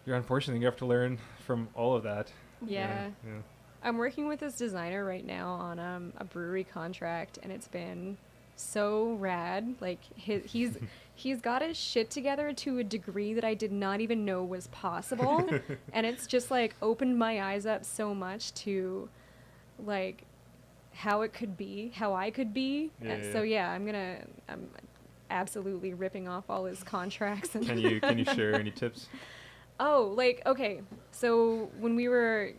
you're unfortunately, you have to learn from all of that. Yeah. Yeah. I'm working with this designer right now on a brewery contract, and it's been so rad. Like, he's got his shit together to a degree that I did not even know was possible. And it's just like opened my eyes up so much to like how it could be, how I could be. So yeah, I'm absolutely ripping off all his contracts. And Can you share any tips? Oh, like, okay. So when we were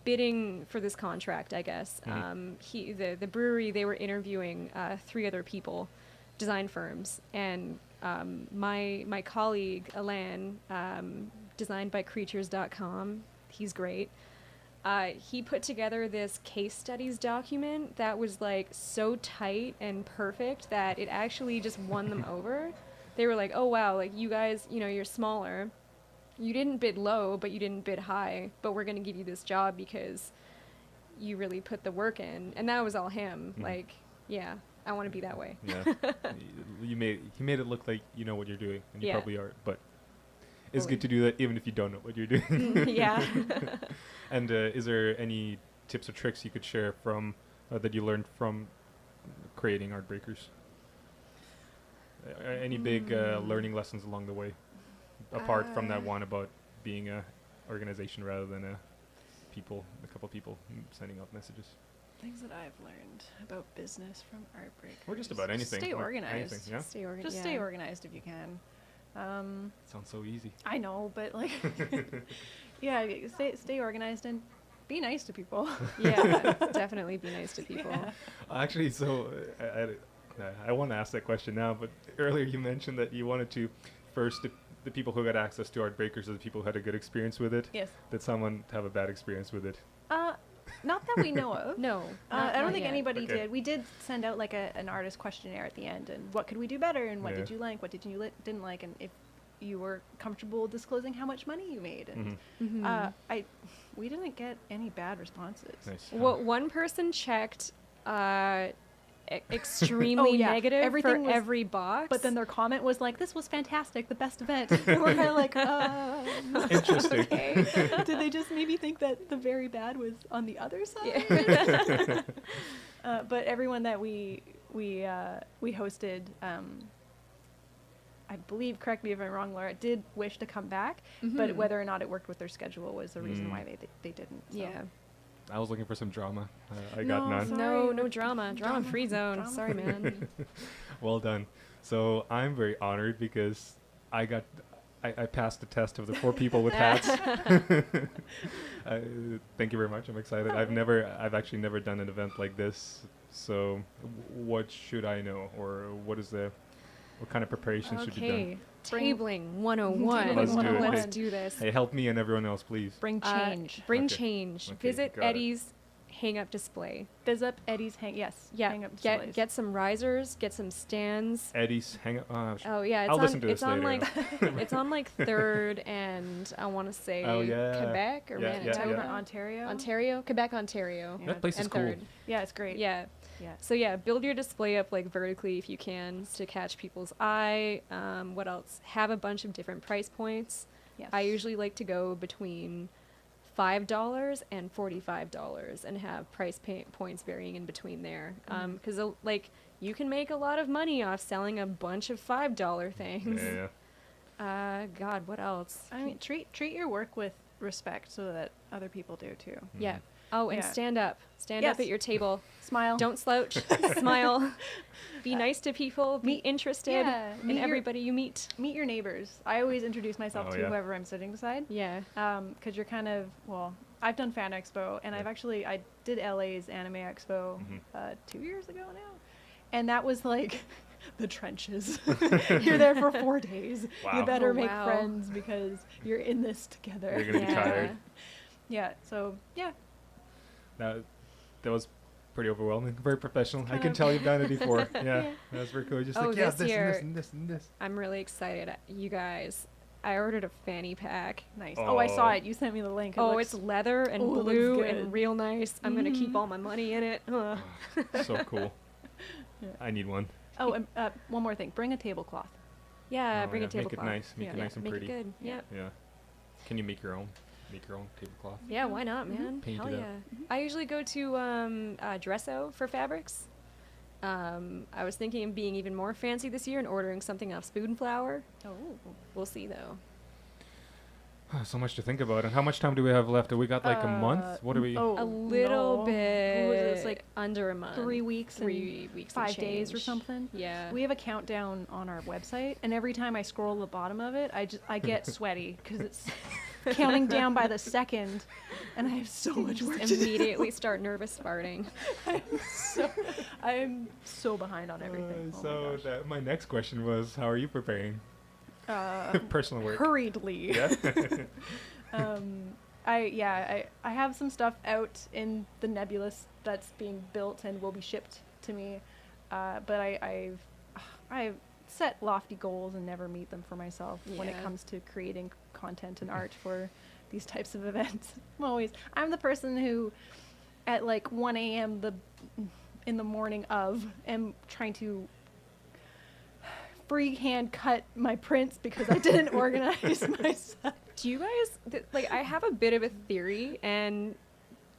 bidding for this contract, I guess, the brewery, they were interviewing 3 other people, design firms, and my colleague Alan, designed by creatures.com, he's great. He put together this case studies document that was like so tight and perfect that it actually just won them over. They were like, oh wow, like, you guys, you're smaller. You didn't bid low, but you didn't bid high, but we're going to give you this job because you really put the work in. And that was all him. Like, yeah, I want to be that way. Yeah. He made it look like you know what you're doing, and you Yeah. probably are, but it's Totally. good to do that even if you don't know what you're doing. Yeah. And is there any tips or tricks you could share from that you learned from creating Art Breakers? Any big learning lessons along the way, apart from that one about being a organization rather than a couple people sending out messages? Things that I've learned about business from Art Breakers. Or just about anything. Stay like organized. anything, yeah? Stay organized. Just stay organized if you can. Sounds so easy. I know, but like, stay organized and be nice to people. Yeah, definitely be nice to people. Yeah. Actually, so I want to ask that question now, but earlier you mentioned that you wanted to first the people who got access to Art Breakers are the people who had a good experience with it. Yes. Did someone have a bad experience with it? Not that we know of. No. I don't not think yet. anybody Okay. did. We did send out like an artist questionnaire at the end, and what could we do better, and what Yeah. did you like, what did you didn't like, and if you were comfortable disclosing how much money you made. And Mhm. we didn't get any bad responses. Nice. What one person checked extremely negative Everything for was- every box. But then their comment was like, "This was fantastic, the best event." And we're kind of like, Interesting. okay. Did they just maybe think that the very bad was on the other side? Yeah. But everyone that we hosted I believe, correct me if I'm wrong, Laura, did wish to come back, Mm-hmm. but whether or not it worked with their schedule was the reason why they didn't. So. Yeah. I was looking for some drama. I got No, none. sorry. No drama. Drama free zone. Drama Sorry, free. man. Well done. So I'm very honored because I passed the test of the 4 people with hats. Thank you very much. I'm excited. I've actually never done an event like this. So what should I know, or what kind of preparation should be done? Okay. Tabling 101. Let's do it. Let's Hey. do this. Hey, help me and everyone else, please. Bring change. Bring Okay. change. Okay, Visit got it. Eddie's hang-up display. Fizz up Eddie's hang. Yes. Yeah. Hang up displays. Get some risers. Get some stands. Eddie's hang up. Oh yeah, I'll listen to this it's on later. like it's on like 3rd and I want to say Oh, yeah. Quebec or Yeah, yeah, Manitoba, yeah. Ontario. Ontario, Quebec, Ontario, Yeah. That place is and cool. 3rd. Yeah, it's great. Yeah. Yeah. So yeah, build your display up like vertically if you can to catch people's eye. What else? Have a bunch of different price points. Yes. I usually like to go between $5 and $45 and have price points varying in between there. Because like you can make a lot of money off selling a bunch of $5 things. Yeah. God, what else? I mean, treat your work with respect so that other people do too. Yeah. Oh, and Yeah. stand up. Stand Yes. up at your table. Smile. Don't slouch. Smile. Be nice to people. Be interested yeah, in meet your- everybody you meet. meet your neighbors. I always introduce myself Oh, to yeah. whoever I'm sitting beside. Yeah. Because you're kind of, well, I've done Fan Expo, and Yeah. I did LA's Anime Expo Mhm. 2 years ago now. And that was like the trenches. You're there for 4 days. Wow. You better Oh, make wow. friends because you're in this together. You're gonna be Yeah. tired. Yeah, so, yeah. That was pretty overwhelming. Very professional. I Kind can of. tell you've done it before. Yeah, Yeah. that's very cool. Just Oh, like, yeah, this this year- and this and this and this. I'm really excited. You guys, I ordered a fanny pack. Nice. Oh, I saw Oh. it. You sent me the link. It Oh, looks- it's leather and Oh, it looks blue good. and real nice. I'm gonna keep Mhm. all my money in it. Ugh. So cool. Yeah. I need one. Oh, and one more thing. Bring a tablecloth. Yeah, Oh, bring yeah, a make it tablecloth. nice, make it yeah, nice and make pretty. it good. Yeah. Yeah. Yeah. Can you make your own? Make your own tablecloth. Yeah, why not, Mhm. man? Paint Hell it up. yeah. I usually go to Dresso for fabrics. I was thinking of being even more fancy this year and ordering something off Spoon Flower. Oh. We'll see though. So much to think about. And how much time do we have left? We got like a month. What are we? Oh, A little no. bit. What was it? It's like under a month. 3 weeks 3 weeks. and 5 days or change. something. Yeah. We have a countdown on our website, and every time I scroll the bottom of it, I get sweaty because it's counting down by the second, and I have so much work to do. immediately start nervous farting. I'm so behind on everything. Oh my gosh. My next question was, how are you preparing? Personal work. Hurriedly. Yeah. I have some stuff out in the nebulous that's being built and will be shipped to me, but I've set lofty goals and never meet them for myself when it Yeah. comes to creating content and art for these types of events. I'm the person who at like 1 a.m. in the morning of am trying to freehand cut my prints because I didn't organize myself. Do you guys like? I have a bit of a theory, and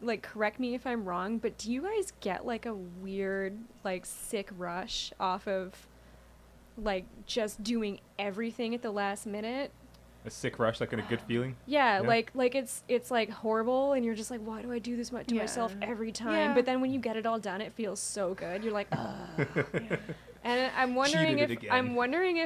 like, correct me if I'm wrong, but do you guys get like a weird, like, sick rush off of like just doing everything at the last minute? A sick rush, like in a good feeling. Yeah, Yeah. like it's like horrible, and you're just like, why do I do this much to Yeah. myself every time? Yeah. But then when you get it all done, it feels so good. You're like, ugh. Yeah. And I'm wondering Cheated if it again.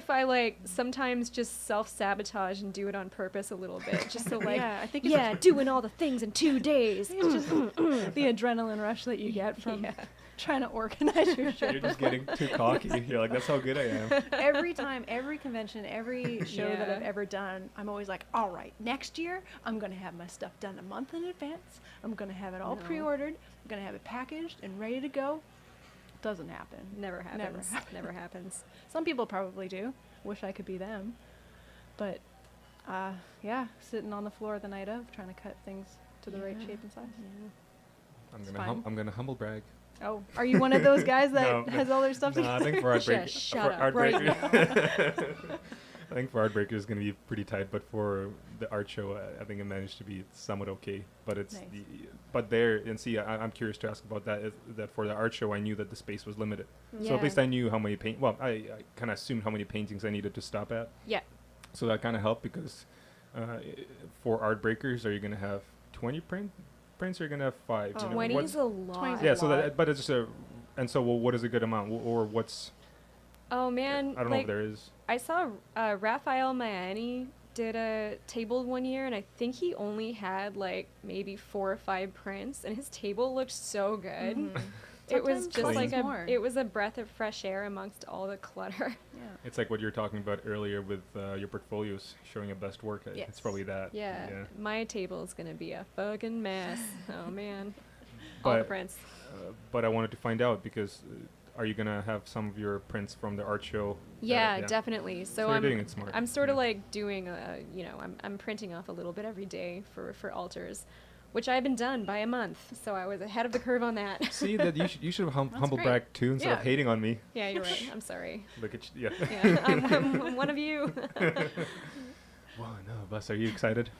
I like sometimes just self-sabotage and do it on purpose a little bit, just so like, Yeah, I think yeah, doing all the things in 2 days. It's just the adrenaline rush that you get from Yeah. trying to organize your shit. You're just getting too cocky. You're like, that's how good I am. Every time, every convention, every show that Yeah. I've ever done, I'm always like, all right, next year, I'm going to have my stuff done a month in advance. I'm going to have it all No. pre-ordered. I'm going to have it packaged and ready to go. Doesn't happen. Never happens. happens. Never happens. Some people probably do. Wish I could be them. But, yeah, sitting on the floor the night of, trying to cut things to the right Yeah. shape and size. I'm fine. gonna humble brag. Oh, are you one of those guys that No. has all their stuff No, I think for Just shut up Art right Breaker. I think for Heartbreaker is going to be pretty tight, but for the art show, I think it managed to be somewhat okay. But it's Nice. but there and see, I'm curious to ask about that. Is that for the art show, I knew that the space was limited, so Yeah. at least I knew how many paint. Well, I kind of assumed how many paintings I needed to stop at. Yeah. So that kind of helped because for Art Breakers, are you going to have 20 prints? Or are you going to have 5? Oh. You know, 20 what's- is a lot. 20 is yeah. a So lot. that, but it's just a, and so well, what is a good amount, or what's? Oh man, I don't know if like there is. I saw Raphael Miani did a table one year, and I think he only had like maybe 4 or 5 prints, and his table looked so good. Mhm. It was Sometimes just less like is more. it was a breath of fresh air amongst all the clutter. Yeah. It's like what you were talking about earlier with your portfolios showing your best work. It's Yes. probably that. Yeah, my table is gonna be a fucking mess. Oh man, all But the prints. but I wanted to find out because are you gonna have some of your prints from the art show? Yeah, definitely. So you're I'm doing it smart. I'm sort of Yeah. like doing I'm printing off a little bit every day for altars, which I haven't done by a month. So I was ahead of the curve on that. See that you should That's humble great. brag too instead of Yeah. hating on me. Yeah, you're right. I'm sorry. Look at you. Yeah. Yeah, I'm one of you. Wow, no, Bus, are you excited?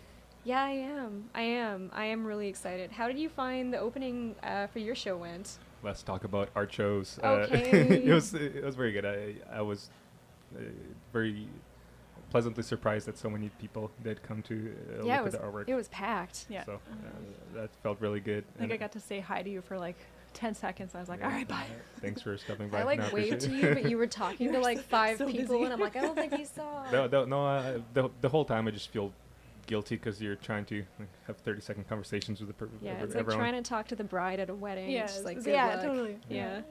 Yeah, I am really excited. How did you find the opening for your show went? Let's talk about art shows. Okay. it was very good. I was very pleasantly surprised that so many people did come to Yeah, look at the artwork. it was packed. Yeah. So that felt really good. I think I And got to say hi to you for like 10 seconds. I was like, all right, bye. Thanks for stopping by. I like No, waved to appreciate you, it. but you were talking to were like 5 so people, busy. and I'm like, I don't think he saw. The whole time I just feel guilty because you're trying to have 30-second conversations with Yeah, it's like everyone. trying to talk to the bride at a wedding. Yeah, It's just like, it's- good yeah, luck. totally. Yeah.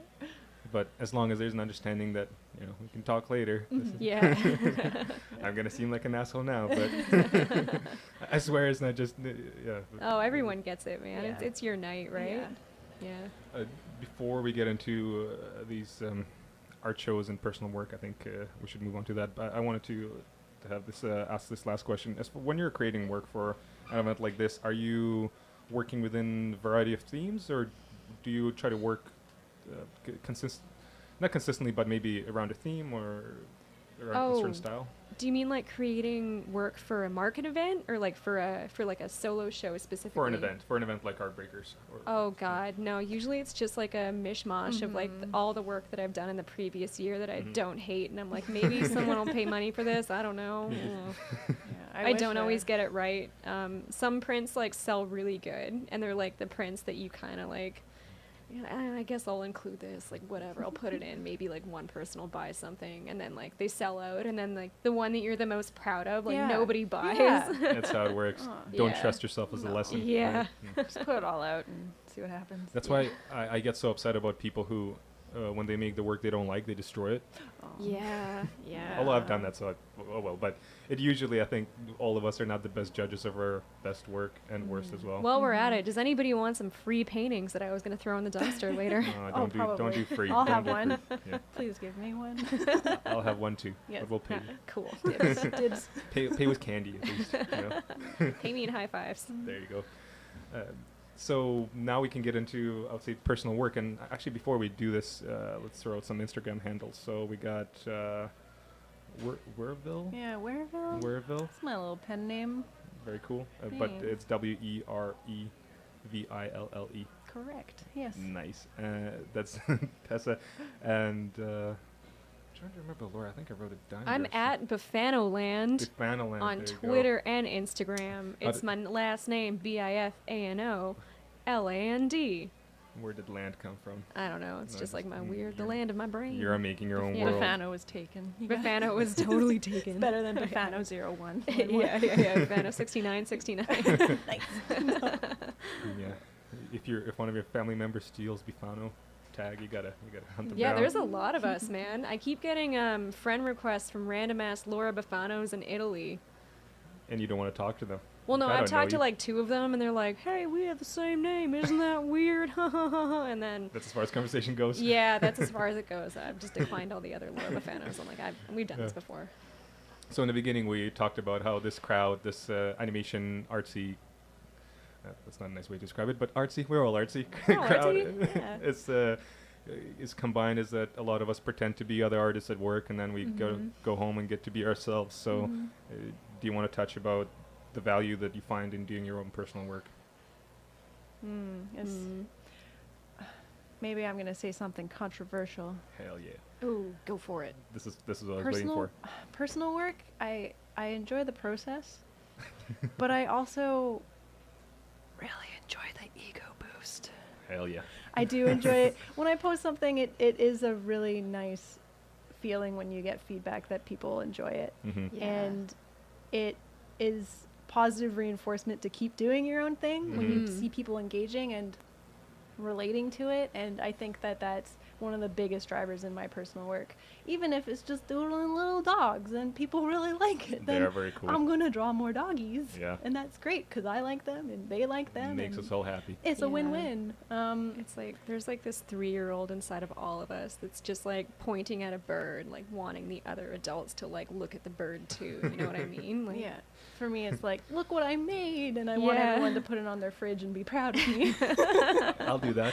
But as long as there's an understanding that we can talk later. this is- Yeah. I'm gonna seem like an asshole now, but I swear it's not just yeah. Oh, everyone gets it, man. Yeah. It's your night, right? Yeah. Before we get into these art shows and personal work, I think we should move on to that. But I wanted to have this ask this last question. As for when you're creating work for an event like this, are you working within a variety of themes, or do you try to work not consistently, but maybe around a theme or around a certain Oh. style? Do you mean like creating work for a market event, or like for like a solo show specifically? For an event like Art Breakers. Or Oh God, no. Usually it's just like a mishmash of like Mhm. all the work that I've done in the previous year that I Mhm. don't hate, and I'm like, maybe someone will pay money for this. I don't know. Yeah, I wish don't always get it right. Some prints like sell really good, and they're like the prints that you kind of like. I guess I'll include this, like whatever. I'll put it in. Maybe like one person will buy something, and then like they sell out, and then like the one that you're the most proud of, like Yeah. nobody buys. Yeah. That's how it works. Don't Yeah. trust yourself as a No. lesson. Yeah. right? Mm. Just put it all out and see what happens. That's why I get so upset about people who, when they make the work they don't like, they destroy it. Oh. Yeah, yeah. Although I've done that, so oh well. But it usually, I think, all of us are not the best judges of our best work and worst as well. While we're at it, does anybody want some free paintings that I was gonna throw in the dumpster later? Don't do probably. free. I'll Don't have do one. free. Yeah. Please give me one. I'll have one too. Yes. But we'll pay. Cool. Dibs. Dibs. Pay with candy at least. You know? Pay me in high fives. There you go. So now we can get into, I would say, personal work. And actually, before we do this, let's throw out some Instagram handles. So we got Werville. Yeah, Wereville. Werville. That's my little pen name. Very cool. But Thanks. it's WEREVILLE. Correct. Yes. Nice. That's Tessa. And trying to remember Laura. I think I wrote it down. I'm here. at Bifano Land Bifano Land, on there you go. Twitter and Instagram. How It's d- my last name, BIFANOLAND. Where did land come from? I don't know. It's No, just like my you're- weird, the land of my brain. You're making your own Yeah. world. Bifano was taken. You got- Bifano was totally taken. It's better than Bifano 01. yeah. Bifano 6969. Nice. Yeah. If one of your family members steals Bifano tag, you gotta hunt them Yeah, down. there's a lot of us, man. I keep getting friend requests from random ass Laura Bifanos in Italy. And you don't want to talk to them. Well, no, I I've don't know talked to you. like 2 of them, and they're like, "Hey, we have the same name. Isn't that weird?" And then, That's as far as conversation goes. yeah, that's as far as it goes. I've just declined all the other Laura Bifanos. I'm like, we've done this Yeah. before. So in the beginning, we talked about how this crowd, this animation artsy. That's not a nice way to describe it, but artsy. We're all artsy. Oh, artsy, yeah. It's is combined is that a lot of us pretend to be other artists at work, and then we go home and get to be ourselves. So, do you want to touch about the value that you find in doing your own personal work? Yes. Maybe I'm going to say something controversial. Hell yeah! Ooh, go for it. This is what I was waiting for. Personal work, I enjoy the process, but I also really enjoy the ego boost. Hell yeah! I do enjoy it. When I post something, it is a really nice feeling when you get feedback that people enjoy it. Yeah. And it is positive reinforcement to keep doing your own thing when you see people engaging and relating to it. And I think that that's one of the biggest drivers in my personal work. Even if it's just doodling little dogs and people really like it, then They're very cool. I'm going to draw more doggies. Yeah. And that's great because I like them and they like them. Makes and us all happy. It's a win-win. It's like there's like this 3-year-old inside of all of us that's just like pointing at a bird, like wanting the other adults to like look at the bird too. You know what I mean? Like, Yeah. For me, it's like, look what I made, and I want everyone to put it on their fridge and be proud of me. I'll do that.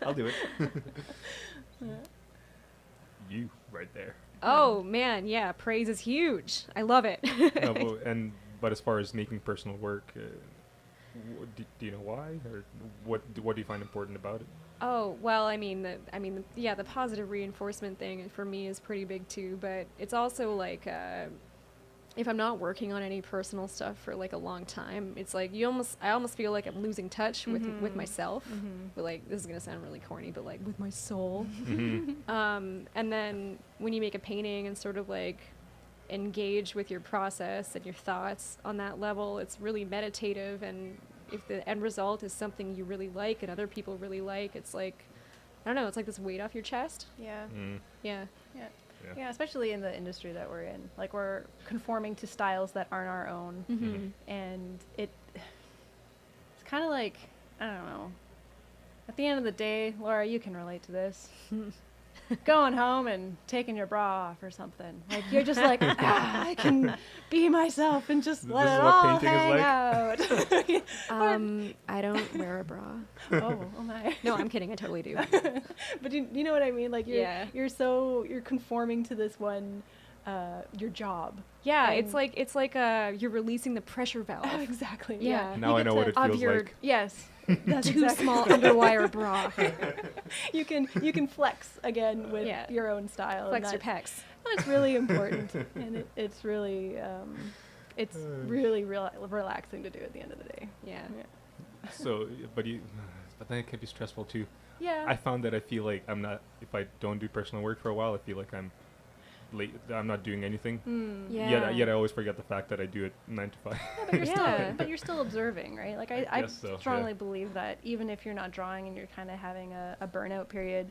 I'll do it. You right there. Oh man, yeah, praise is huge. I love it. No, but as far as making personal work, do you know why, or what do you find important about it? Oh, well, I mean, the positive reinforcement thing for me is pretty big too, but it's also like, if I'm not working on any personal stuff for like a long time, it's like I almost feel like I'm losing touch with myself. But like, this is gonna sound really corny, but like with my soul. And then when you make a painting and sort of like engage with your process and your thoughts on that level, it's really meditative. And if the end result is something you really like and other people really like, it's like, I don't know, it's like this weight off your chest. Yeah. Yeah. Yeah. Yeah, especially in the industry that we're in. Like, we're conforming to styles that aren't our own. And it's kind of like, I don't know. At the end of the day, Laura, you can relate to this. Going home and taking your bra off or something. Like, you're just like, I can be myself and just let This it is what all painting is hang like? out. I don't wear a bra. Oh my. No, I'm kidding. I totally do. But you know what I mean? Like, you're conforming to this one, your job. Yeah, And- it's like you're releasing the pressure valve. Exactly. Yeah. Now I know what it of feels your like. Yes. That's too exactly. small underwire bra. You can flex again with Yeah. your own style. Flex and your pecs. that's really important, and it's really relaxing to do at the end of the day. Yeah. So, but then it can be stressful too. Yeah. I found that I feel like if I don't do personal work for a while, I feel like I'm late. I'm not doing anything. Yeah. Yet I always forget the fact that I do it 9 to 5. Yeah, but you're still observing, right? Like, I guess so, strongly yeah. believe that even if you're not drawing and you're kind of having a burnout period,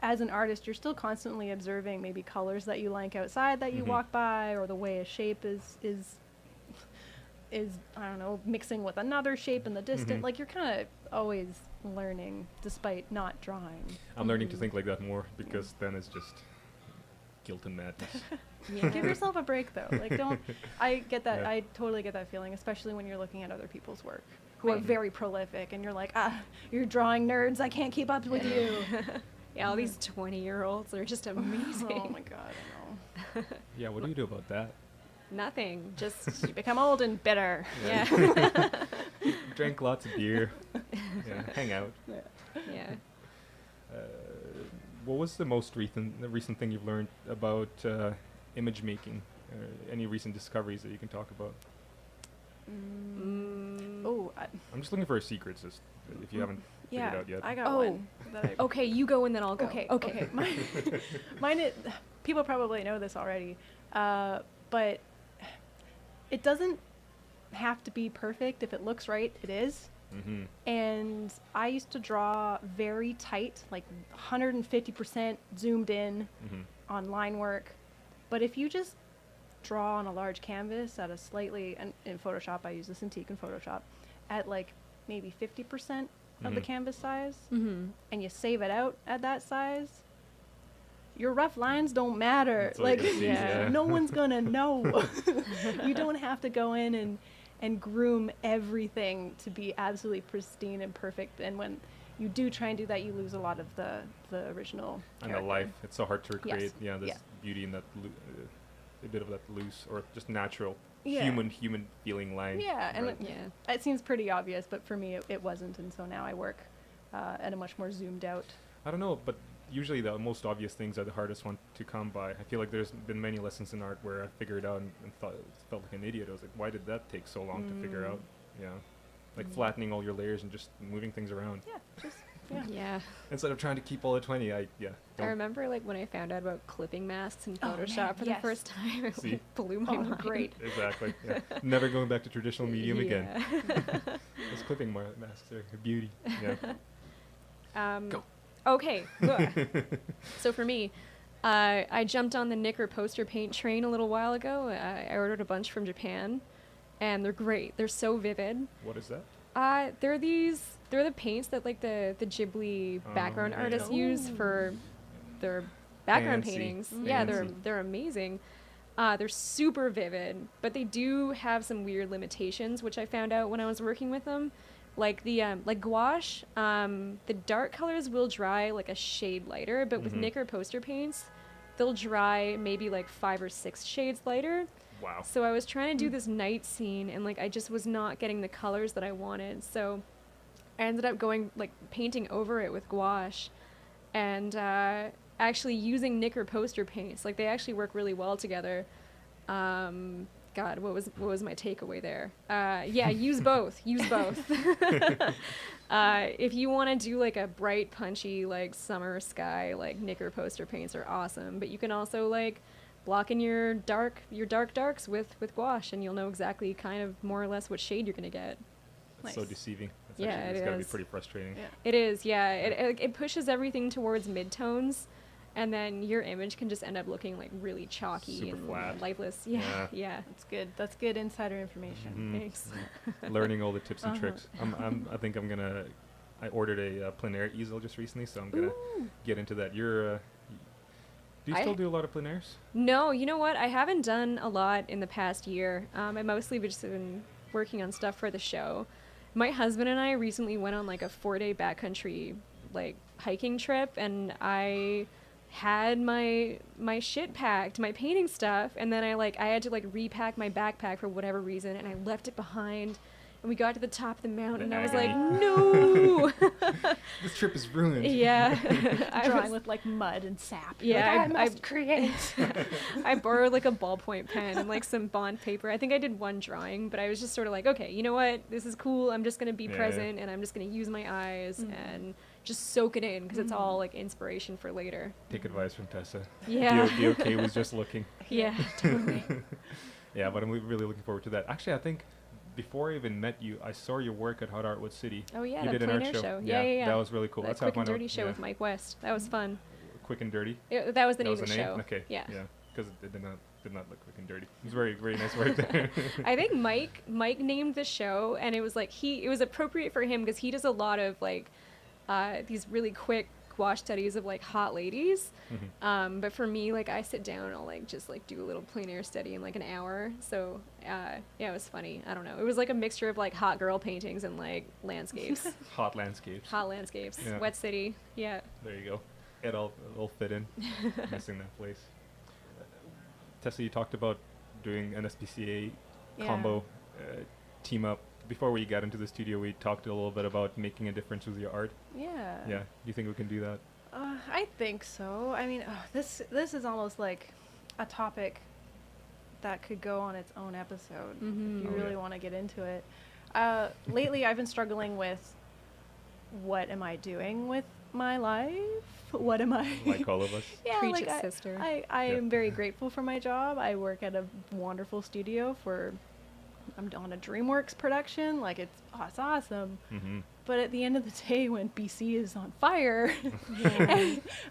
as an artist, you're still constantly observing maybe colors that you like outside that you walk by, or the way a shape is I don't know, mixing with another shape in the distance. Like, you're kind of always learning despite not drawing. I'm learning to think like that more, because then it's just guilt and madness. Yeah. Give yourself a break, though. Like, don't. I get that. Yeah. I totally get that feeling, especially when you're looking at other people's work who are very prolific, and you're like, you're drawing nerds. I can't keep up with you. Yeah, all these 20-year-olds are just amazing. Oh my god, I know. Yeah, what do you do about that? Nothing. Just You become old and bitter. yeah. Drank lots of beer. Yeah, hang out. Yeah. What was the most recent thing you've learned about image making? Any recent discoveries that you can talk about? Oh, I'm just looking for secrets, if you haven't figured out yet. I got Oh. one. That I Okay, you go and then I'll go. Okay. Mine is, people probably know this already, but it doesn't have to be perfect. If it looks right, it is. And I used to draw very tight, like 150% zoomed in on line work. But if you just draw on a large canvas at a slightly, and in Photoshop, I use the Cintiq in Photoshop, at like maybe 50% of the canvas size, and you save it out at that size, your rough lines don't matter. It's like Like, a disease, yeah. no one's gonna know. You don't have to go in and groom everything to be absolutely pristine and perfect. And when you do try and do that, you lose a lot of the original And character. the life, it's so hard to recreate. Yes. Yeah, this Yeah. beauty in that, a bit of that loose or just natural Yeah. human feeling line. Yeah, and right? Yeah. it seems pretty obvious, but for me it wasn't, and so now I work at a much more zoomed out. I don't know, but usually the most obvious things are the hardest one to come by. I feel like there's been many lessons in art where I figured out and felt like an idiot. I was like, why did that take so long to figure out? Yeah, like flattening all your layers and just moving things around Yeah, just yeah. Yeah. instead of trying to keep all the 20. I Don't remember like when I found out about clipping masks in Oh, Photoshop man, for the yes. first time. It See? blew my Oh, mind. great. exactly. Yeah, never going back to traditional medium again. Yeah. Those clipping masks are a beauty. Yeah. Go. Okay. So for me, I jumped on the Knicker poster paint train a little while ago. I ordered a bunch from Japan, and they're great. They're so vivid. What is that? They're the paints that like the Ghibli background yeah. artists use for their background Fancy. paintings. Yeah, Fancy. they're amazing. They're super vivid, but they do have some weird limitations, which I found out when I was working with them. Like the like gouache, the dark colors will dry like a shade lighter, but with Knicker poster paints, they'll dry maybe like 5 or 6 shades lighter. Wow. So I was trying to do this night scene, and like I just was not getting the colors that I wanted. So I ended up going like painting over it with gouache, and actually using Knicker poster paints. Like they actually work really well together. God, what was my takeaway there? Yeah, use both. Use both. If you want to do like a bright, punchy like summer sky, like Knicker poster paints are awesome. But you can also like block in your dark darks with gouache, and you'll know exactly kind of more or less what shade you're gonna get. It's so Nice. deceiving. It's Yeah, actually, it it's gotta be is. pretty frustrating. Yeah. It is, yeah. It pushes everything towards midtones, and then your image can just end up looking like really chalky Super and flat. lifeless. Yeah, Yeah. yeah. That's good. That's good insider information. Mhm. Thanks. Learning all the tips and Uh-huh. tricks. I think I'm gonna. I ordered a plein air easel just recently, so I'm gonna get into that. Do you I- still do a lot of plein airs? No, you know what? I haven't done a lot in the past year. I mostly just been working on stuff for the show. My husband and I recently went on like a 4-day backcountry like hiking trip, and I had my shit packed, my painting stuff, and then I had to like repack my backpack for whatever reason, and I left it behind. And we got to the top of the mountain, and I was like, agony. no. This trip is ruined. Yeah. I Drawing was- with like mud and sap. Yeah, Like, I- I must create. I borrowed like a ballpoint pen and like some bond paper. I think I did one drawing, but I was just sort of like, okay, you know what? This is cool. I'm just going to be Yeah. present, and I'm just going to use my eyes and just soak it in, because it's all like inspiration for later. Take advice from Tessa. Yeah. The okay was just looking. Yeah, totally. Yeah, but I'm really looking forward to that. Actually, I think before I even met you, I saw your work at Hot Artwood City. Oh yeah, You the did an plein art air show. Yeah. That was really cool. The That's how I Quick and found out- Dirty show yeah. with Mike West. That was fun. Quick and Dirty. That was the That name was of the name? show. Okay. Yeah. Yeah. Because it did not look quick and dirty. It was very, very nice work there. I think Mike named the show, and it was like it was appropriate for him because he does a lot of like these really quick gouache studies of like hot ladies. But for me, like I sit down and I'll like just like do a little plein air study in like an hour. So yeah, it was funny. I don't know. It was like a mixture of like hot girl paintings and like landscapes, Hot landscapes. hot landscapes, Yeah. wet city. Yeah. There you go. It all fit in. Missing that place. Tessa, you talked about doing an SPCA Yeah. combo team up. Before we got into the studio, we talked a little bit about making a difference with your art. Yeah. Yeah. Do you think we can do that? I think so. I mean, this is almost like a topic that could go on its own episode Mhm. if you Oh, really yeah. want to get into it. Lately, I've been struggling with what am I doing with my life? What am I? Like all of us. Yeah, Preach like it, I, sister. I Yeah. am very grateful for my job. I work at a wonderful studio I'm on a DreamWorks production. Like it's awesome. Mm-hmm. But at the end of the day, when BC is on fire,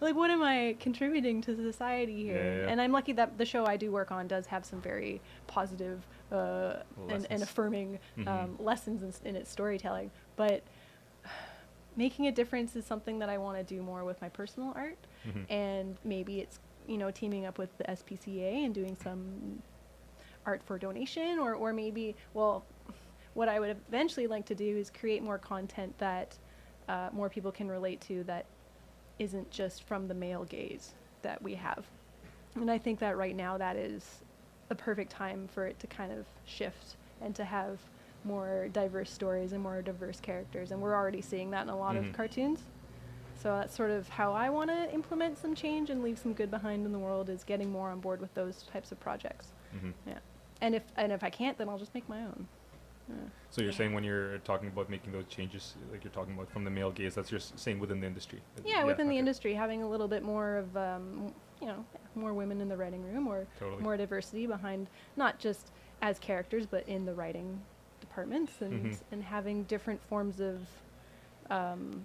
like what am I contributing to society here? Yeah, yeah. And I'm lucky that the show I do work on does have some very positive and Lessons. affirming Mhm. lessons in its storytelling. But making a difference is something that I want to do more with my personal art. Mhm. And maybe it's, teaming up with the SPCA and doing some art for donation, or maybe, well, what I would eventually like to do is create more content that more people can relate to, that isn't just from the male gaze that we have. And I think that right now that is a perfect time for it to kind of shift and to have more diverse stories and more diverse characters. And we're already seeing that in a lot of cartoons. So that's sort of how I want to implement some change and leave some good behind in the world, is getting more on board with those types of projects. Yeah. And if I can't, then I'll just make my own. Yeah. So you're saying when you're talking about making those changes, like you're talking about from the male gaze, that's just saying within the industry? Yeah, within the industry, having a little bit more of, more women in the writing room, or more diversity behind, not just as characters, but in the writing departments, and having different forms of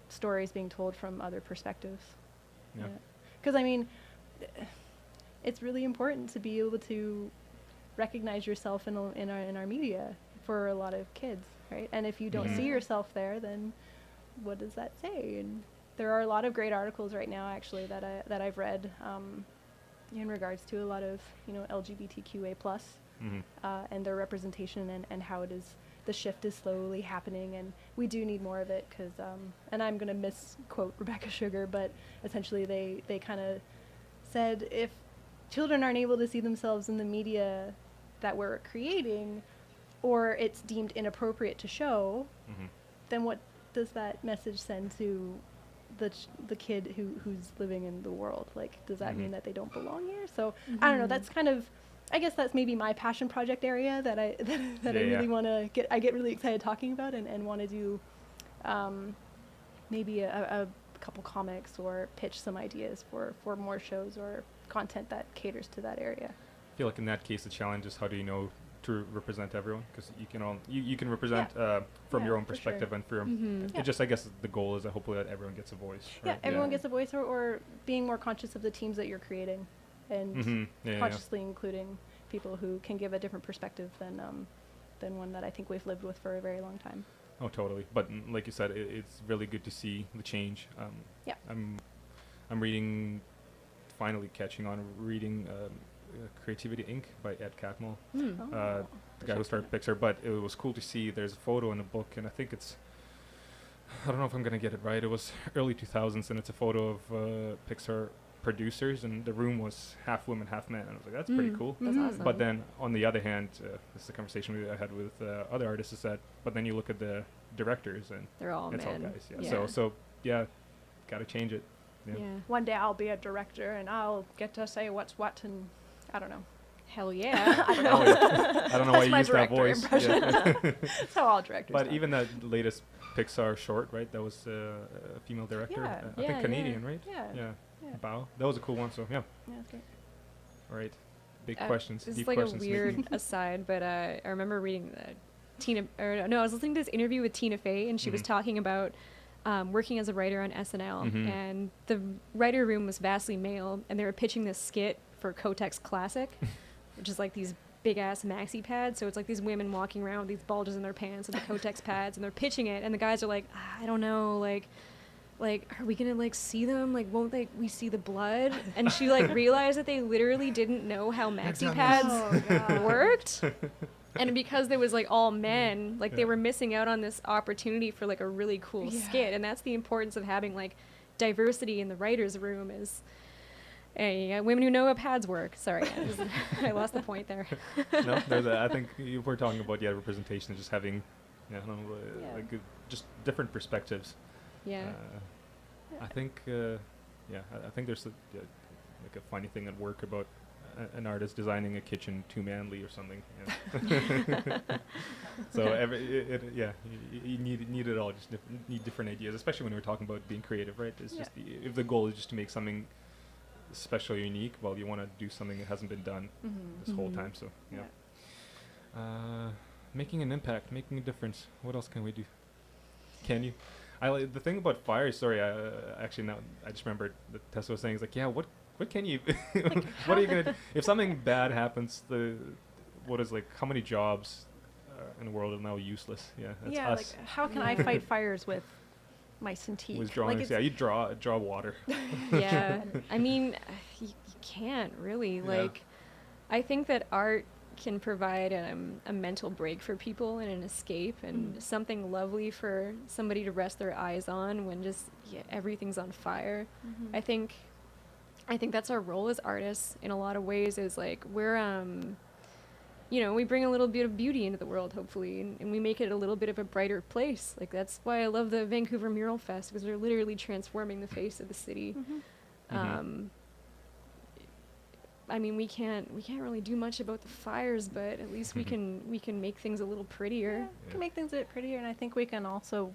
stories being told from other perspectives. Yeah. Because, I mean, it's really important to be able to recognize yourself in our media for a lot of kids, right? And if you don't see yourself there, then what does that say? And there are a lot of great articles right now, actually, that I've read in regards to a lot of LGBTQA plus and their representation, and how it is, the shift is slowly happening, and we do need more of it. Because and I'm going to misquote Rebecca Sugar, but essentially they kind of said, if children aren't able to see themselves in the media that we're creating, or it's deemed inappropriate to show, then what does that message send to the kid who's living in the world? Like, does that mean that they don't belong here? So I don't know. That's kind of, I guess that's maybe my passion project area that I I really want to get. I get really excited talking about, and want to do maybe a couple comics, or pitch some ideas for more shows or content that caters to that area. I feel like in that case the challenge is, how do you know to represent everyone? Because you can represent from your own perspective, and from it just, I guess the goal is that hopefully that everyone gets a voice. Right? Yeah, everyone gets a voice, or being more conscious of the teams that you're creating, and consciously including people who can give a different perspective than one that I think we've lived with for a very long time. Oh, totally. But like you said, it's really good to see the change. I'm reading, finally catching on reading Creativity Inc. by Ed Catmull, the guy who started Pixar. But it was cool to see, there's a photo in the book, and I think it's, I don't know if I'm going to get it right, it was early 2000s, and it's a photo of Pixar producers, and the room was half women, half men. And I was like, that's pretty cool. That's awesome. But then on the other hand, this is a conversation I had with other artists, is that, but then you look at the directors, and they're all it's men. all guys. So gotta change it. Yeah. One day I'll be a director, and I'll get to say what's what, and I don't know. Hell yeah. I don't know. I don't know why you use that voice. That's how all directors But talk. even that latest Pixar short, right? That was a female director. I think Canadian, right? Yeah. Bao. That was a cool one. So yeah. Yeah, that's great. All right. Big questions. This Deep is like questions. a weird aside, but I remember reading I was listening to this interview with Tina Fey, and she was talking about working as a writer on SNL, and the writer room was vastly male, and they were pitching this skit for Kotex Classic, which is like these big ass maxi pads. So it's like these women walking around with these bulges in their pants and the Kotex pads, and they're pitching it, and the guys are like, I don't know, like are we gonna like see them? Like, won't we see the blood? And she like realized that they literally didn't know how maxi pads worked. And because there was like all men, like they were missing out on this opportunity for like a really cool skit. And that's the importance of having like diversity in the writer's room, is women who know how pads work. Sorry, I lost the point there. No, I think we're talking about representation and just having, like just different perspectives. Yeah. I think, I think there's like a funny thing at work about an artist designing a kitchen too manly or something. Yeah. So you need it all. Just need different ideas, especially when we're talking about being creative, right? It's just if the goal is just to make something special, unique, well, you want to do something that hasn't been done this whole time. So making an impact, making a difference. What else can we do? Can you? The thing about fire. Sorry, actually now I just remembered that Tessa was saying, is like, what can you like, what are you gonna if something bad happens? How many jobs in the world are now useless? That's us. Like, how can I fight fires with my Cintiq? With drawings, you draw water. Yeah, I mean, you can't really. Like, I think that art can provide a mental break for people and an escape and something lovely for somebody to rest their eyes on when just everything's on fire. I think that's our role as artists in a lot of ways, is like we're we bring a little bit of beauty into the world, hopefully, and we make it a little bit of a brighter place. Like, that's why I love the Vancouver Mural Fest, because they're literally transforming the face of the city. I mean, we can't really do much about the fires, but at least we can make things a little prettier. Yeah, we can make things a bit prettier, and I think we can also,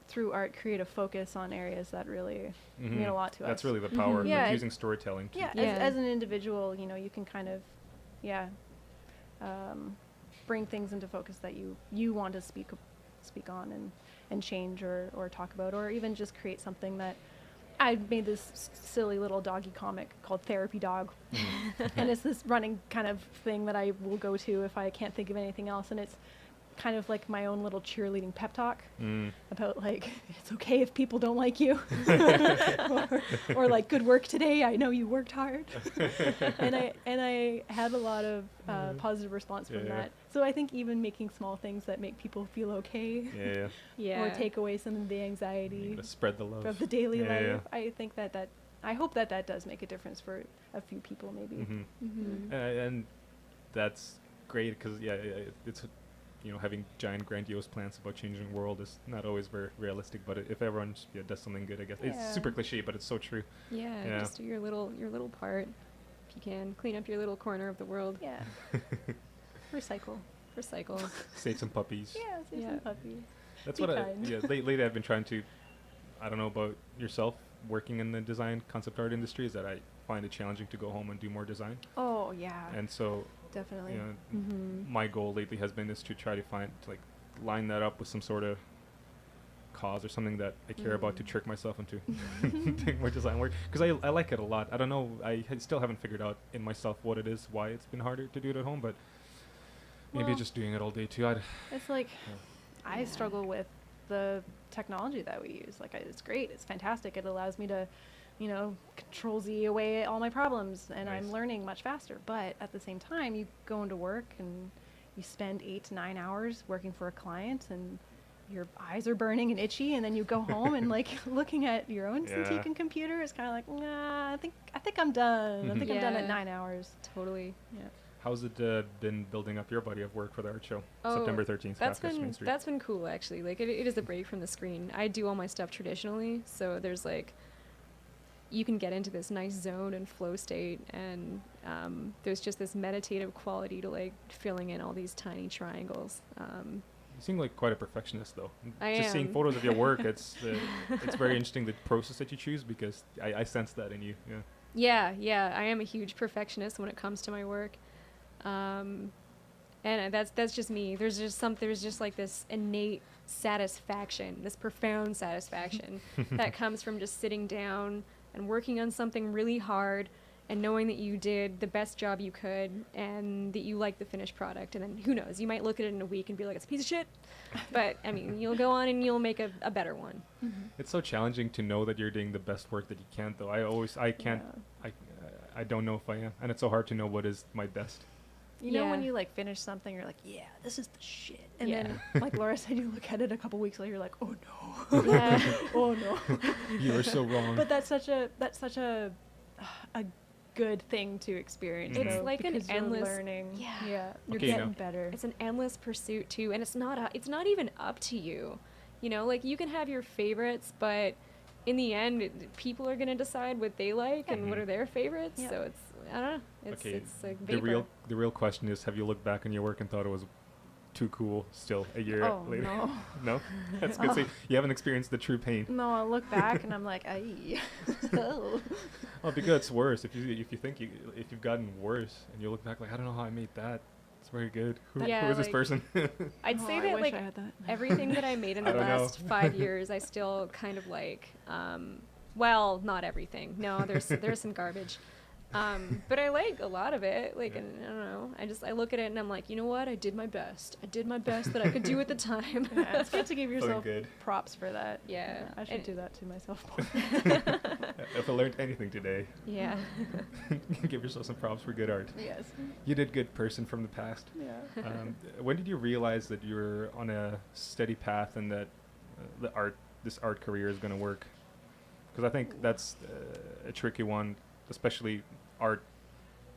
through art, create a focus on areas that really mean a lot to us. That's really the power of like, using storytelling. As an individual, you can kind of, bring things into focus that you want to speak on and change or talk about, or even just create something that. I made this silly little doggy comic called Therapy Dog, and it's this running kind of thing that I will go to if I can't think of anything else, and it's kind of like my own little cheerleading pep talk about like, it's okay if people don't like you, or like, good work today, I know you worked hard. and I had a lot of positive response from that. So I think even making small things that make people feel okay, or take away some of the anxiety, spread the love of the daily life. I think that I hope that does make a difference for a few people, maybe. And that's great, because it's having giant grandiose plans about changing the world is not always very realistic, but if everyone does something good, I guess it's super cliche, but it's so true. Just do your little part if you can. Clean up your little corner of the world. Recycle. Save some puppies. Save some puppies. That's what lately I've been trying to, I don't know about yourself, working in the design concept art industry, is that I find it challenging to go home and do more design. Oh yeah. And so definitely. My goal lately has been is to try to line that up with some sort of cause or something that I care about, to trick myself into doing more design work, because I like it a lot. I don't know, I still haven't figured out in myself what it is, why it's been harder to do it at home, but maybe just doing it all day too. It's like I struggle with the technology that we use. Like, it's great, it's fantastic, it allows me to Control Z away all my problems, and I'm learning much faster. But at the same time, you go into work and you spend 8 to 9 hours working for a client, and your eyes are burning and itchy, and then you go home and like looking at your own Cintiq and computer, it's kind of like, nah, I think I'm done. I think I'm done at 9 hours. Totally. Yeah. How's it been building up your body of work for the art show? September 13th, Kafka Main Street. That's been cool, actually. Like, it is a break from the screen. I do all my stuff traditionally, so there's like, you can get into this nice zone and flow state, and there's just this meditative quality to like filling in all these tiny triangles. You seem like quite a perfectionist, though. I just am. seeing photos of your work, it's very interesting, the process that you choose, because I sense that in you. Yeah, I am a huge perfectionist when it comes to my work, and that's just me. There's just like this innate satisfaction, this profound satisfaction that comes from just sitting down and working on something really hard and knowing that you did the best job you could and that you like the finished product. And then who knows, you might look at it in a week and be like, it's a piece of shit. But I mean, you'll go on and you'll make a better one. It's so challenging to know that you're doing the best work that you can, though. I don't know if I am. And it's so hard to know what is my best. You know, when you like finish something, you're like, yeah, this is the shit. And then, like Laura said, you look at it a couple weeks later, you're like, oh no, oh no. You are so wrong. But that's such a good thing to experience. It's like an endless learning. You're Okay, getting better. It's an endless pursuit too, and it's not even up to you. Like you can have your favorites, but in the end, people are gonna decide what they like and what are their favorites. So it's, I don't know. It's like vapor. The real question is, have you looked back on your work and thought it was too cool still a year later? No. No? That's good. So you haven't experienced the true pain. No, I look back and I'm like, aye. Well, because it's worse. If you've gotten worse and you look back like, I don't know how I made that. It's very good. Who is this person? I'd say that like everything that I made in the last 5 years, I still kind of like, well, not everything. No, there's some garbage. But I like a lot of it. Like, and I don't know. I look at it and I'm like, you know what? I did my best. I did my best that I could do at the time. Yeah, it's good to give yourself good. props for that. Yeah. I should do that to myself more. If I learned anything today, Yeah. give yourself some props for good art. Yes. You did good, person from the past. Yeah. When did you realize that you were on a steady path and that this art career is going to work? Because I think that's a tricky one, especially art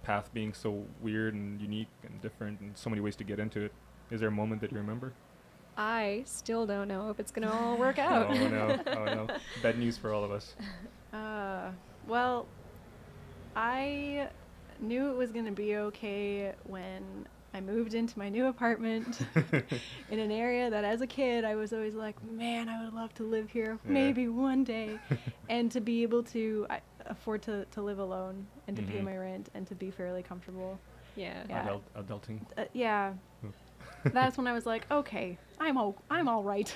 path being so weird and unique and different and so many ways to get into it. Is there a moment that you remember? I still don't know if it's going to all work out. Oh no. Bad news for all of us. Well, I knew it was going to be okay when I moved into my new apartment in an area that as a kid I was always like, man, I would love to live here maybe one day. And to be able to afford to live alone and to pay my rent and to be fairly comfortable. Yeah. Yeah. Adulting. Yeah. That's when I was like, okay, I'm all right.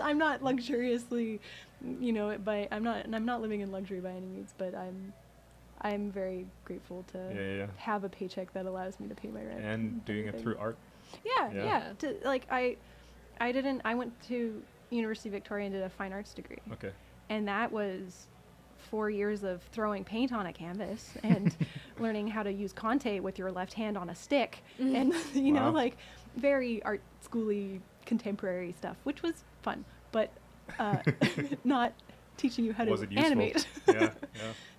I'm not luxuriously, I'm not living in luxury by any means, but I'm very grateful to have a paycheck that allows me to pay my rent. And doing it through art. Yeah. I went to University of Victoria and did a fine arts degree. Okay. And that was 4 years of throwing paint on a canvas and learning how to use Conte with your left hand on a stick and like very art schooly contemporary stuff, which was fun, but not teaching you how Was to it useful? animate. Yeah.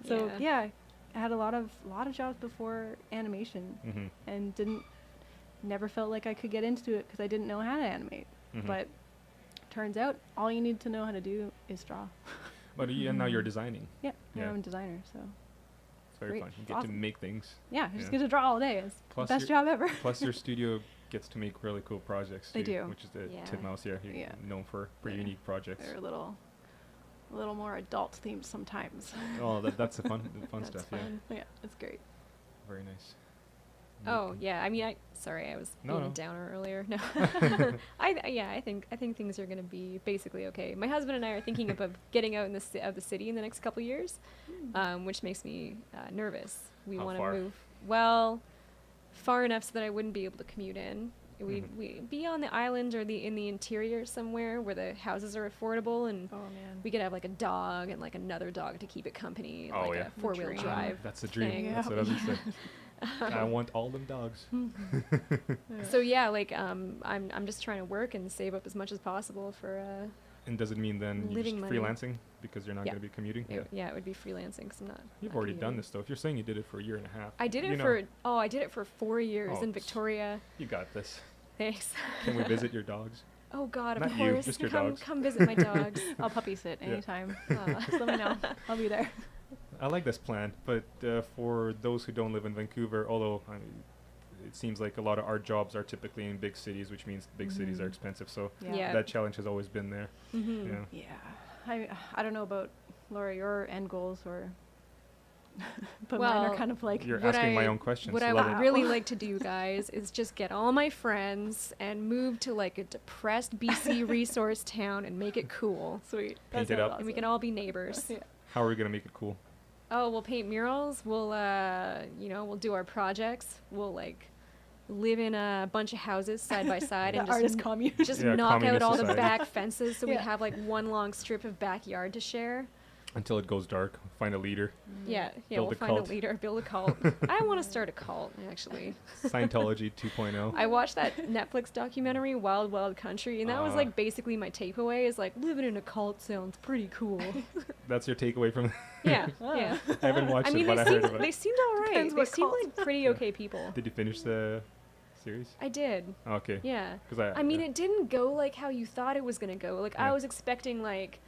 So I had a lot of jobs before animation and never felt like I could get into it because I didn't know how to animate. But turns out all you need to know how to do is draw. But now you're designing. Yeah, Yeah. I'm a designer, so It's very Great. fun. You It's get to awesome. make things. yeah, I just get to draw all day. It's Plus the best your- job ever. Plus your studio gets to make really cool projects They too, do. which is the Yeah. Titmouse. You're Yeah. known for pretty Yeah. unique projects. They're a little more adult themed sometimes. Oh, that's the fun That's stuff. fun. Yeah, it's great. Yeah, very nice. Oh yeah, I mean, I was No, being no. a downer earlier. No, I think things are gonna be basically okay. My husband and I are thinking about getting out of the city in the next couple of years, which makes me nervous. We How want far? to move far enough so that I wouldn't be able to commute in. We be on the island or in the interior somewhere where the houses are affordable and Oh man. we could have like a dog and like another dog to keep it company, Oh, like yeah. a 4-wheel dream. drive. That's the dream. thing. That's what I was gonna say. I want all them dogs. So yeah, like I'm just trying to work and save up as much as possible for And does it mean then you're just Living money. freelancing because you're not Yeah. going to be commuting? it would be freelancing because I'm not. You've not already done commuting. this though. If you're saying you did it for a year and a half, I did you it know, I did it for 4 years Oh, in Victoria. You got this. Thanks. Can we visit your dogs? Oh God, Not of you, course. just your come dogs. come visit my dogs. I'll puppy sit Yeah. anytime. Just let me know. I'll be there. I like this plan, but for those who don't live in Vancouver, although it seems like a lot of art jobs are typically in big cities, which means big cities are expensive. So Yeah. that challenge has always been there. Mhm. Yeah. Yeah. I don't know about Laura, your end goals or but mine Well, are kind of like You're What asking my I- own questions. What I Love would it. really like to do, guys, is just get all my friends and move to like a depressed BC resource town and make it cool. sweet. Paint That it sounds up. And we can all be neighbors. Yeah. How are we going to make it cool? Oh, we'll paint murals. We'll, we'll do our projects. We'll like live in a bunch of houses side by side The and artist commune. just Yeah, knock out communist all the society. back fences so we Yeah. have like one long strip of backyard to share. Until it goes dark, find a leader. Yeah, Build we'll a find cult. a leader, build a cult. I want to start a cult, actually. Scientology 2.0. I watched that Netflix documentary, Wild Wild Country, and that was like basically my takeaway is like living in a cult sounds pretty cool. That's your takeaway from Yeah, Oh. yeah. I haven't watched I mean, it, but I heard of they it. seemed all right. Depends They what seemed cult. like pretty okay people. Did you finish the series? I did. Okay. Yeah. 'Cause I mean, it didn't go like how you thought it was gonna go. Like I Yeah. was expecting like,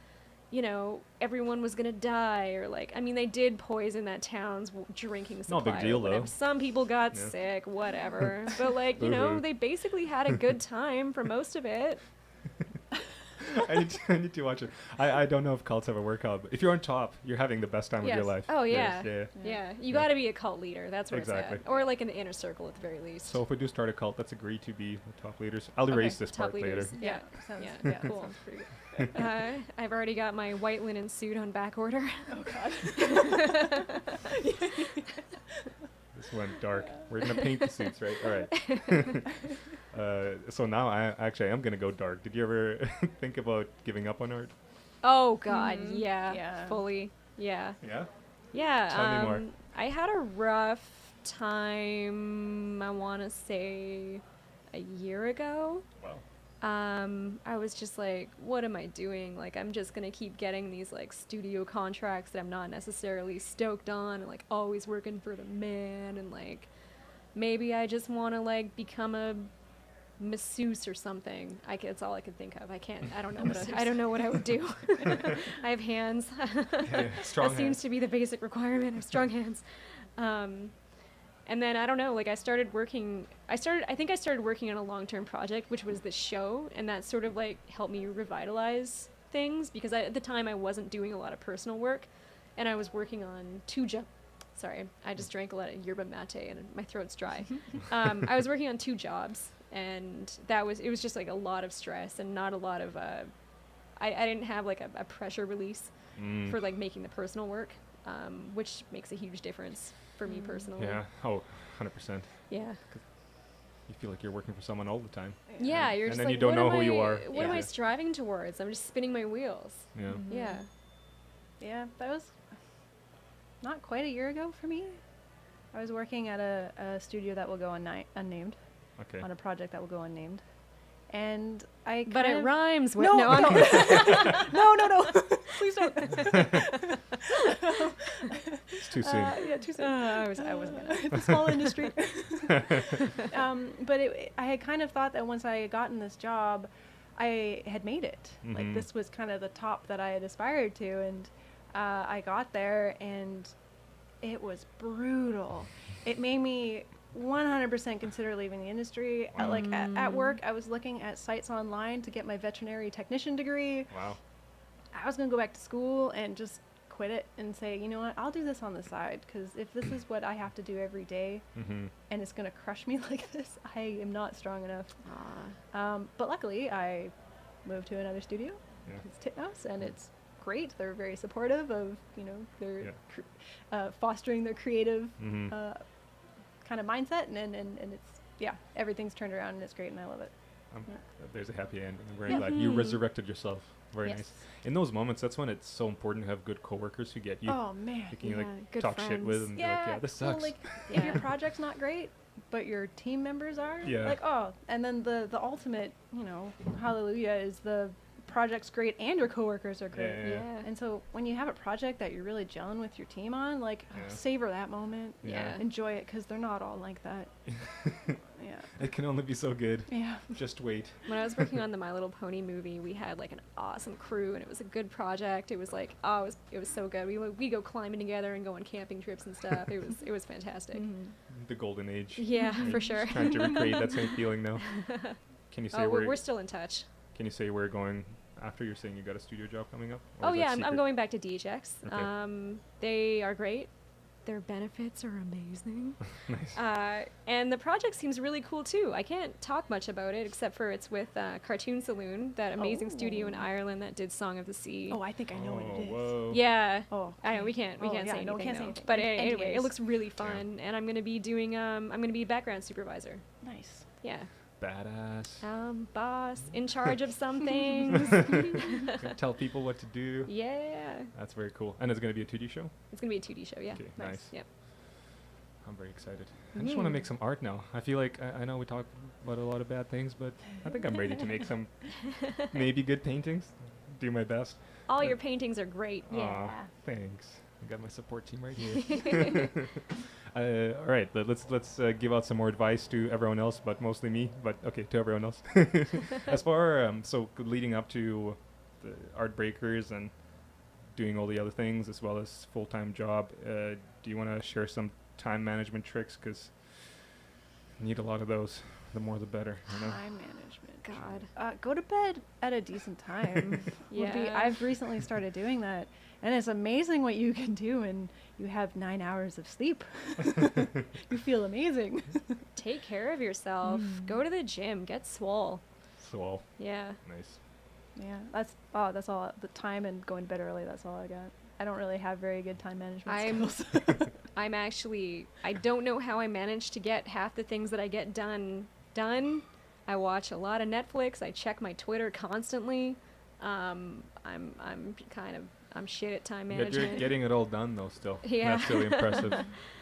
everyone was gonna die or like. I mean, they did poison that town's drinking supply. No big or deal, though. whatever. Some people got Yeah. sick, whatever. But like, Boo-hoo. they basically had a good time for most of it. I need to watch it. I don't know if cults have a workout, but if you're on top, you're having the best time of your Yes. life. Oh yeah. Yeah. Yeah, you Yeah. got to be a cult leader. That's where Exactly. it's at, or like in the inner circle at the very least. So if we do start a cult, let's agree to be the top leaders. I'll Okay, erase this top part leaders. later. Yeah, Sounds, yeah, cool. sounds pretty good. I've already got my white linen suit on back order. Oh God. This went dark. We're gonna paint the suits, right? All right. So now I am gonna go dark. Did you ever think about giving up on art? Oh God, Mhm. yeah, Yeah. fully, yeah, Yeah. yeah. Tell me more. I had a rough time. I want to say a year ago. Wow. I was just like, what am I doing? Like, I'm just gonna keep getting these like studio contracts that I'm not necessarily stoked on, and like always working for the man, and like maybe I just want to like become a masseuse or something. It's all I can think of. I don't know I don't know what I would do. I have hands. Yeah, strong That seems to be the basic requirement. I have strong hands. And then I don't know, like I think I started working on a long-term project, which was this show, and that sort of like helped me revitalize things because at the time I wasn't doing a lot of personal work, and I was working on Sorry, I just drank a lot of yerba mate and my throat's dry. I was working on 2 jobs, and it was just like a lot of stress and not a lot of I didn't have like a pressure release for like making the personal work, which makes a huge difference for me personally. Yeah. Oh, 100%. Yeah. You feel like you're working for someone all the time. Yeah, you're And just then like, you don't what know am who you I- are. What am I Yeah. striving towards? I'm just spinning my wheels. Yeah. Mhm. Yeah. Yeah, that was not quite a year ago for me. I was working at a studio that will go unnamed, Okay. on a project that will go unnamed, and I. But kind it of- rhymes with No, I'm no, please don't. It's too soon. Yeah, too soon. I wasn't gonna. It's a small industry. But I had kind of thought that once I had gotten this job, I had made it. Like Mhm. this was kind of the top that I had aspired to, and I got there, and it was brutal. It made me 100% consider leaving the industry. At work, I was looking at sites online to get my veterinary technician degree. Wow. I was going to go back to school and just quit it and say, you know what, I'll do this on the side, because if this is what I have to do every day Mm-hmm. and it's going to crush me like this, I am not strong enough. Aw. But luckily, I moved to another studio. Yeah. It's Titmouse, and it's great. They're very supportive of, their Yeah. fostering their creative Mm-hmm. kind of mindset, and it's, yeah, everything's turned around, and it's great, and I love it. There's a happy end. I'm very Yeah. glad you Mhm. resurrected yourself. Very Yes. nice. In those moments, that's when it's so important to have good coworkers who get you. Oh, man. Who can you Yeah, like good talk shit with friends. and be like, yeah, this sucks. Well, like, if Yeah. your project's not great, but your team members are, Yeah. like, oh, and then the ultimate, hallelujah is the project's great and your coworkers are great. Yeah. Yeah. And so when you have a project that you're really gelling with your team on, like, Yeah. savor that moment. Yeah. Enjoy it, because they're not all like that. Yeah. It can only be so good. Yeah. Just wait. When I was working on the My Little Pony movie, we had like an awesome crew, and it was a good project. It was like, it was so good. We go climbing together and go on camping trips and stuff. It was fantastic. Mhm. The golden age. Yeah, You're for sure. Trying to recreate that same feeling now. Can you say Oh, where? we're still in touch. Can you say where you're going after? You're saying you got a studio job coming up? Or Oh is yeah, that I'm secret? going back to DHX. Okay. They are great. Their benefits are amazing. Nice. And the project seems really cool too. I can't talk much about it except for it's with Cartoon Saloon, that amazing studio in Oh. Ireland that did Song of the Sea. Oh, I think I know what it is. Whoa. Yeah. Oh, I know we can't Oh, say yeah, anything. no, we can't say though. anything. But NDAs. anyway, it looks really fun, and I'm gonna be doing I'm gonna be background supervisor. Nice. Yeah. Badass. Boss in charge of some things. Gonna tell people what to do. Yeah. That's very cool. And it's gonna be a 2D show. It's gonna be a 2D show. Yeah. Okay, nice. Yep. I'm very excited. I just want to make some art now. I feel like I know we talk about a lot of bad things, but I think I'm ready to make some maybe good paintings. Do my best. All your paintings are great. Aw, thanks. I got my support team right here. All right, let's give out some more advice to everyone else, but mostly me. But okay, to everyone else. As far so leading up to the Art Breakers and doing all the other things as well as full-time job, do you want to share some time management tricks? Because I need a lot of those. the more the better. You know? Time management. God. Go to bed at a decent time. Yeah. I've recently started doing that, and it's amazing what you can do when you have 9 hours of sleep. You feel amazing. Take care of yourself. Go to the gym. Get swole. So Yeah. nice. Yeah, that's all. The time and going to bed early. That's all I got. I don't really have very good time management skills. I'm actually, I don't know how I managed to get half the things that I get done. I watch a lot of Netflix. I check my Twitter constantly. I'm shit at time You're management. getting it all done though. Still, Yeah. that's really impressive.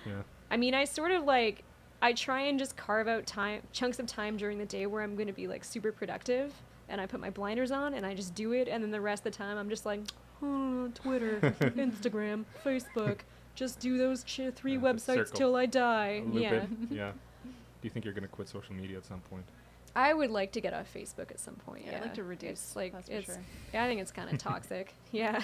Yeah. I mean, I sort of like, I try and just carve out chunks of time during the day where I'm going to be like super productive, and I put my blinders on and I just do it, and then the rest of the time I'm just like, Twitter, Instagram, Facebook, just do those 3 The websites circle. till I die. A little Yeah. bit. Yeah. Do you think you're gonna quit social media at some point? I would like to get off Facebook at some point. Yeah, Yeah, I'd like to reduce, It's like that's for it's. sure. Yeah, I think it's kind of toxic. Yeah,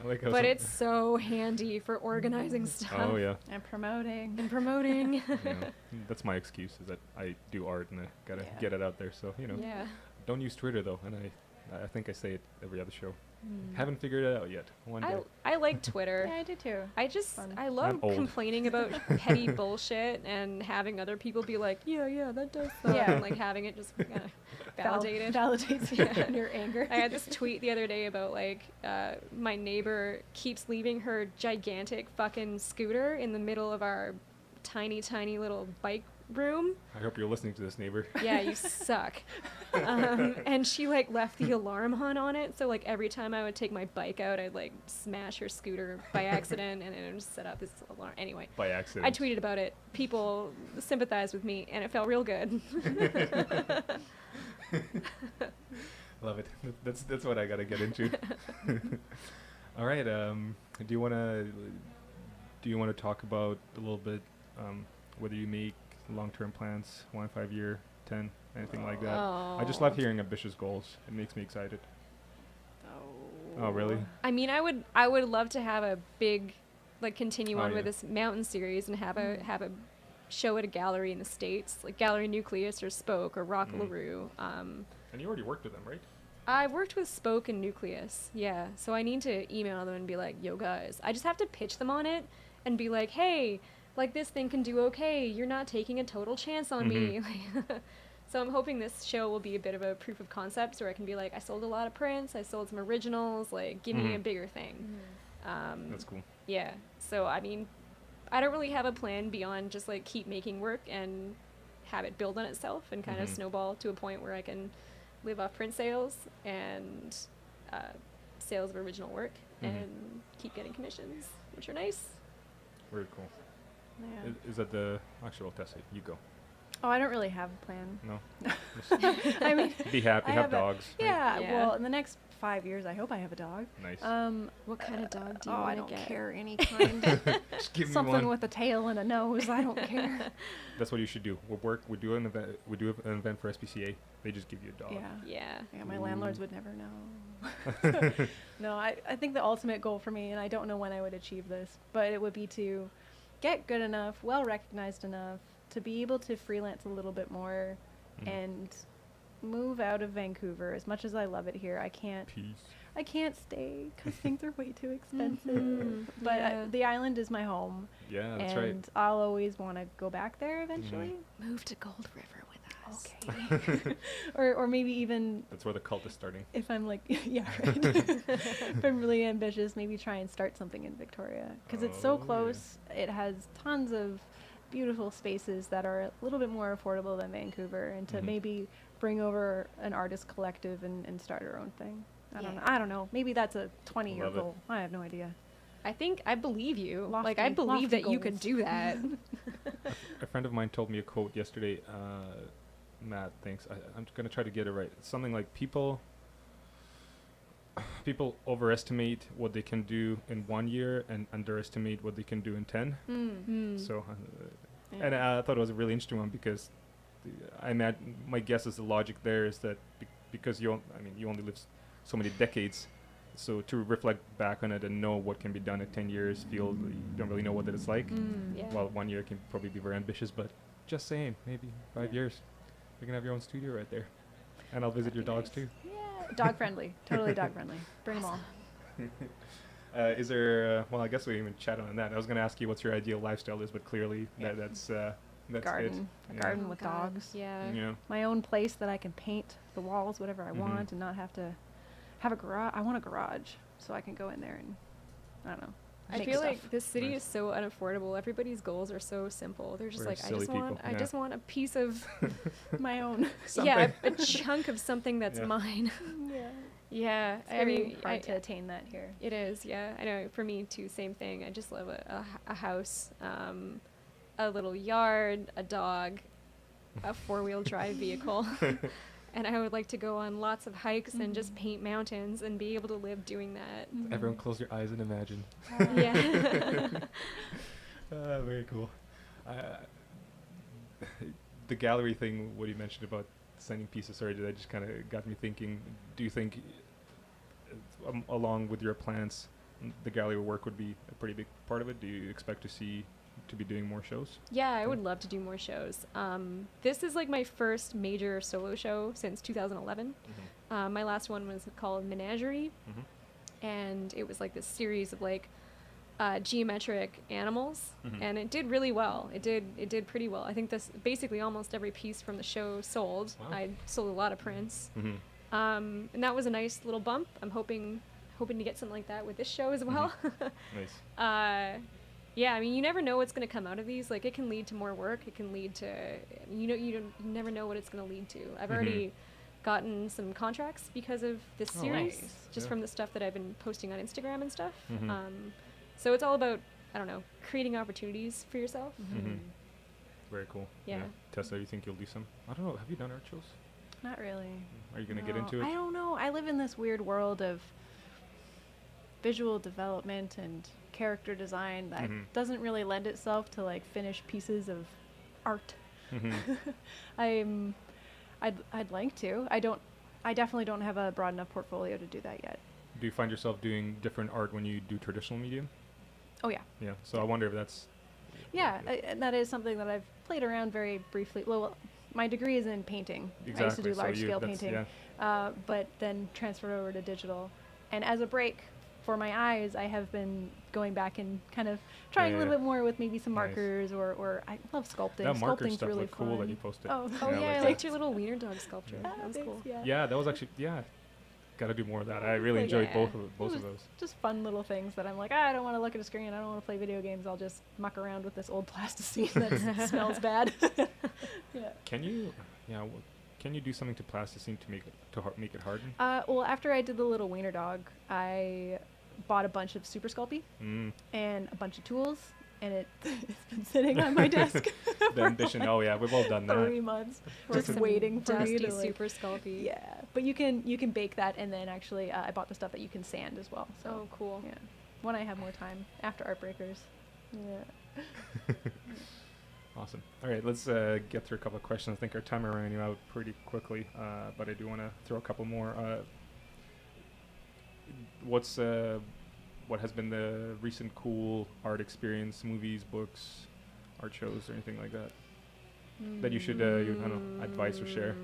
Like how but some- it's so handy for organizing stuff. Oh yeah. And promoting. And promoting. Yeah. That's my excuse, is that I do art and I gotta Yeah. get it out there. So Yeah. don't use Twitter though, and I think I say it every other show. Haven't figured it out yet. One day. I like Twitter. Yeah, I do too. I Fun. love I'm old. complaining about petty bullshit and having other people be like, yeah, that does suck. Yeah. And like having it just validated. Validates Yeah. your anger. I had this tweet the other day about like my neighbor keeps leaving her gigantic fucking scooter in the middle of our tiny little bike room. I hope you're listening to this, neighbor. Yeah, you suck. And she like left the alarm on it, so like every time I would take my bike out, I'd like smash her scooter by accident, and it would just set up this alarm. Anyway, By accident. I tweeted about it. People sympathized with me, and it felt real good. Love it. That's what I gotta get into. All right. Do you wanna talk about a little bit whether you make long-term plans, 1 5 year, 10, anything like that? I just love hearing ambitious goals. It makes me excited. Oh, really? I mean, I would love to have a big, like, continue Oh, on yeah. with this mountain series and have a show at a gallery in the States, like Gallery Nucleus or Spoke or Rock LaRue. And you already worked with them, right? I've worked with Spoke and Nucleus, yeah. So I need to email them and be like, yo, guys. I just have to pitch them on it and be like, hey, like, this thing can do okay. You're not taking a total chance on me. So I'm hoping this show will be a bit of a proof of concept where I can be like, I sold a lot of prints, I sold some originals, like, give me a bigger thing. That's cool. Yeah. So, I mean, I don't really have a plan beyond just, like, keep making work and have it build on itself and kind of snowball to a point where I can live off print sales and sales of original work and keep getting commissions, which are nice. Very cool. Yeah. Is that the actual Tessa? You go. Oh, I don't really have a plan. No. I mean, Be happy. I Have have a- dogs. right? yeah, Yeah. well, in the next 5 years, I hope I have a dog. Nice. What kind of dog do you I want don't to get? care any kind. Just give me Something one. with a tail and a nose. I don't care. That's what you should do. We do an event. We do an event for SPCA. They just give you a dog. Yeah. Yeah. Yeah, my landlords would never know. No, I think the ultimate goal for me, and I don't know when I would achieve this, but it would be to get good enough, well recognized enough, to be able to freelance a little bit more and move out of Vancouver. As much as I love it here, I can't stay because things are way too expensive. But Yeah. the island is my home, Yeah, that's and right. I'll always want to go back there eventually. Move to Gold River with us. Okay. or maybe even That's where the cult is starting. if I'm like, yeah, right. If I'm really ambitious, maybe try and start something in Victoria because it's so Oh, yeah. close. It has tons of beautiful spaces that are a little bit more affordable than Vancouver, and to maybe bring over an artist collective and start our own thing. I don't know. Maybe that's a 20-year Love it. goal. I have no idea. I believe you. Lofty- I believe lofty that you could goals. do that. A friend of mine told me a quote yesterday. Matt, thanks. I'm going to try to get it right. It's something like people overestimate what they can do in 1 year and underestimate what they can do in 10. So, Yeah. and I thought it was a really interesting one because I imagine my guess is the logic there is that because you only live so many decades, so to reflect back on it and know what can be done in 10 years, feel you don't really know what that is like. Yeah. Well, 1 year can probably be very ambitious, but just saying, maybe 5 years, you can have your own studio right there, and I'll visit your dogs too. Yeah, dog friendly, totally dog friendly. Bring them all. Is there? Well, I guess we even chatted on that. I was going to ask you what's your ideal lifestyle is, but clearly that's Garden, it. a garden Oh with God, dogs. Yeah. Yeah. My own place that I can paint the walls whatever I want and not have to have a garage. I want a garage so I can go in there and I don't know. I make feel stuff. like this city Nice. is so unaffordable. Everybody's goals are so simple. They're just We're like, I silly just want, people, I yeah. just want a piece of, my own. yeah, Something. a chunk of something that's Yeah. mine. Yeah. Yeah, It's I very mean, hard to attain that here. it is. Yeah, I know. For me too, same thing. I just love a house, a little yard, a dog, a 4-wheel drive vehicle. And I would like to go on lots of hikes and just paint mountains and be able to live doing that. Everyone, close your eyes and imagine. Yeah. Very cool. The gallery thing, what you mentioned about sending pieces, sorry, that just kind of got me thinking. Do you think, along with your plans, the gallery work would be a pretty big part of it? Do you expect to be doing more shows? Yeah, I would love to do more shows. This is like my first major solo show since 2011. My last one was called Menagerie, and it was like this series of like geometric animals, and it did really well. It did pretty well. I think this basically almost every piece from the show sold. Wow. I sold a lot of prints, and that was a nice little bump. I'm hoping to get something like that with this show as well. Nice. Yeah, I mean, you never know what's going to come out of these. Like, it can lead to more work. It can lead to, you never know what it's going to lead to. I've already gotten some contracts because of this Oh, series, nice. just Yeah. from the stuff that I've been posting on Instagram and stuff. So it's all about, I don't know, creating opportunities for yourself. Very cool. Yeah. Tessa, you think you'll do some? I don't know. Have you done art shows? Not really. Are you going to get No, into it? I don't know. I live in this weird world of visual development and character design that doesn't really lend itself to like finished pieces of art. I'd like to. I definitely don't have a broad enough portfolio to do that yet. Do you find yourself doing different art when you do traditional medium? Oh yeah. Yeah. So I wonder if that's. Yeah, and that is something that I've played around very briefly. Well, my degree is in painting. I used to do so large scale that's- painting, yeah. but then transferred over to digital. And as a break for my eyes, I have been going back and kind of trying a little Yeah. bit more with maybe some Nice. markers or I love sculpting. That marker Sculpting's stuff really looked cool that fun. you posted. Oh, Oh, Yeah, yeah, I like liked your little wiener dog sculpture. Ah, That was thanks, cool. Yeah. Yeah, that was actually got to do more of that. I really Like, enjoyed yeah. both It of was those. just fun little things that I'm like, I don't want to look at a screen. I don't want to play video games. I'll just muck around with this old plasticine that smells bad. Yeah. Can you? Yeah. Can you do something to plasticine to make it harden? Well, after I did the little wiener dog, I bought a bunch of Super Sculpey and a bunch of tools, and it's been sitting on my desk The ambition. Oh yeah, we've all done for that. 3 months, Or just some waiting for me dusty to like, super sculpy. Yeah, but you can bake that, and then actually I bought the stuff that you can sand as well. So Oh, cool. yeah, when I have more time after Art Breakers. Yeah. Awesome. All right, let's get through a couple of questions. I think our timer ran you out pretty quickly, but I do want to throw a couple more. What has been the recent cool art experience, movies, books, art shows, or anything like that that you should I don't know, advise or share?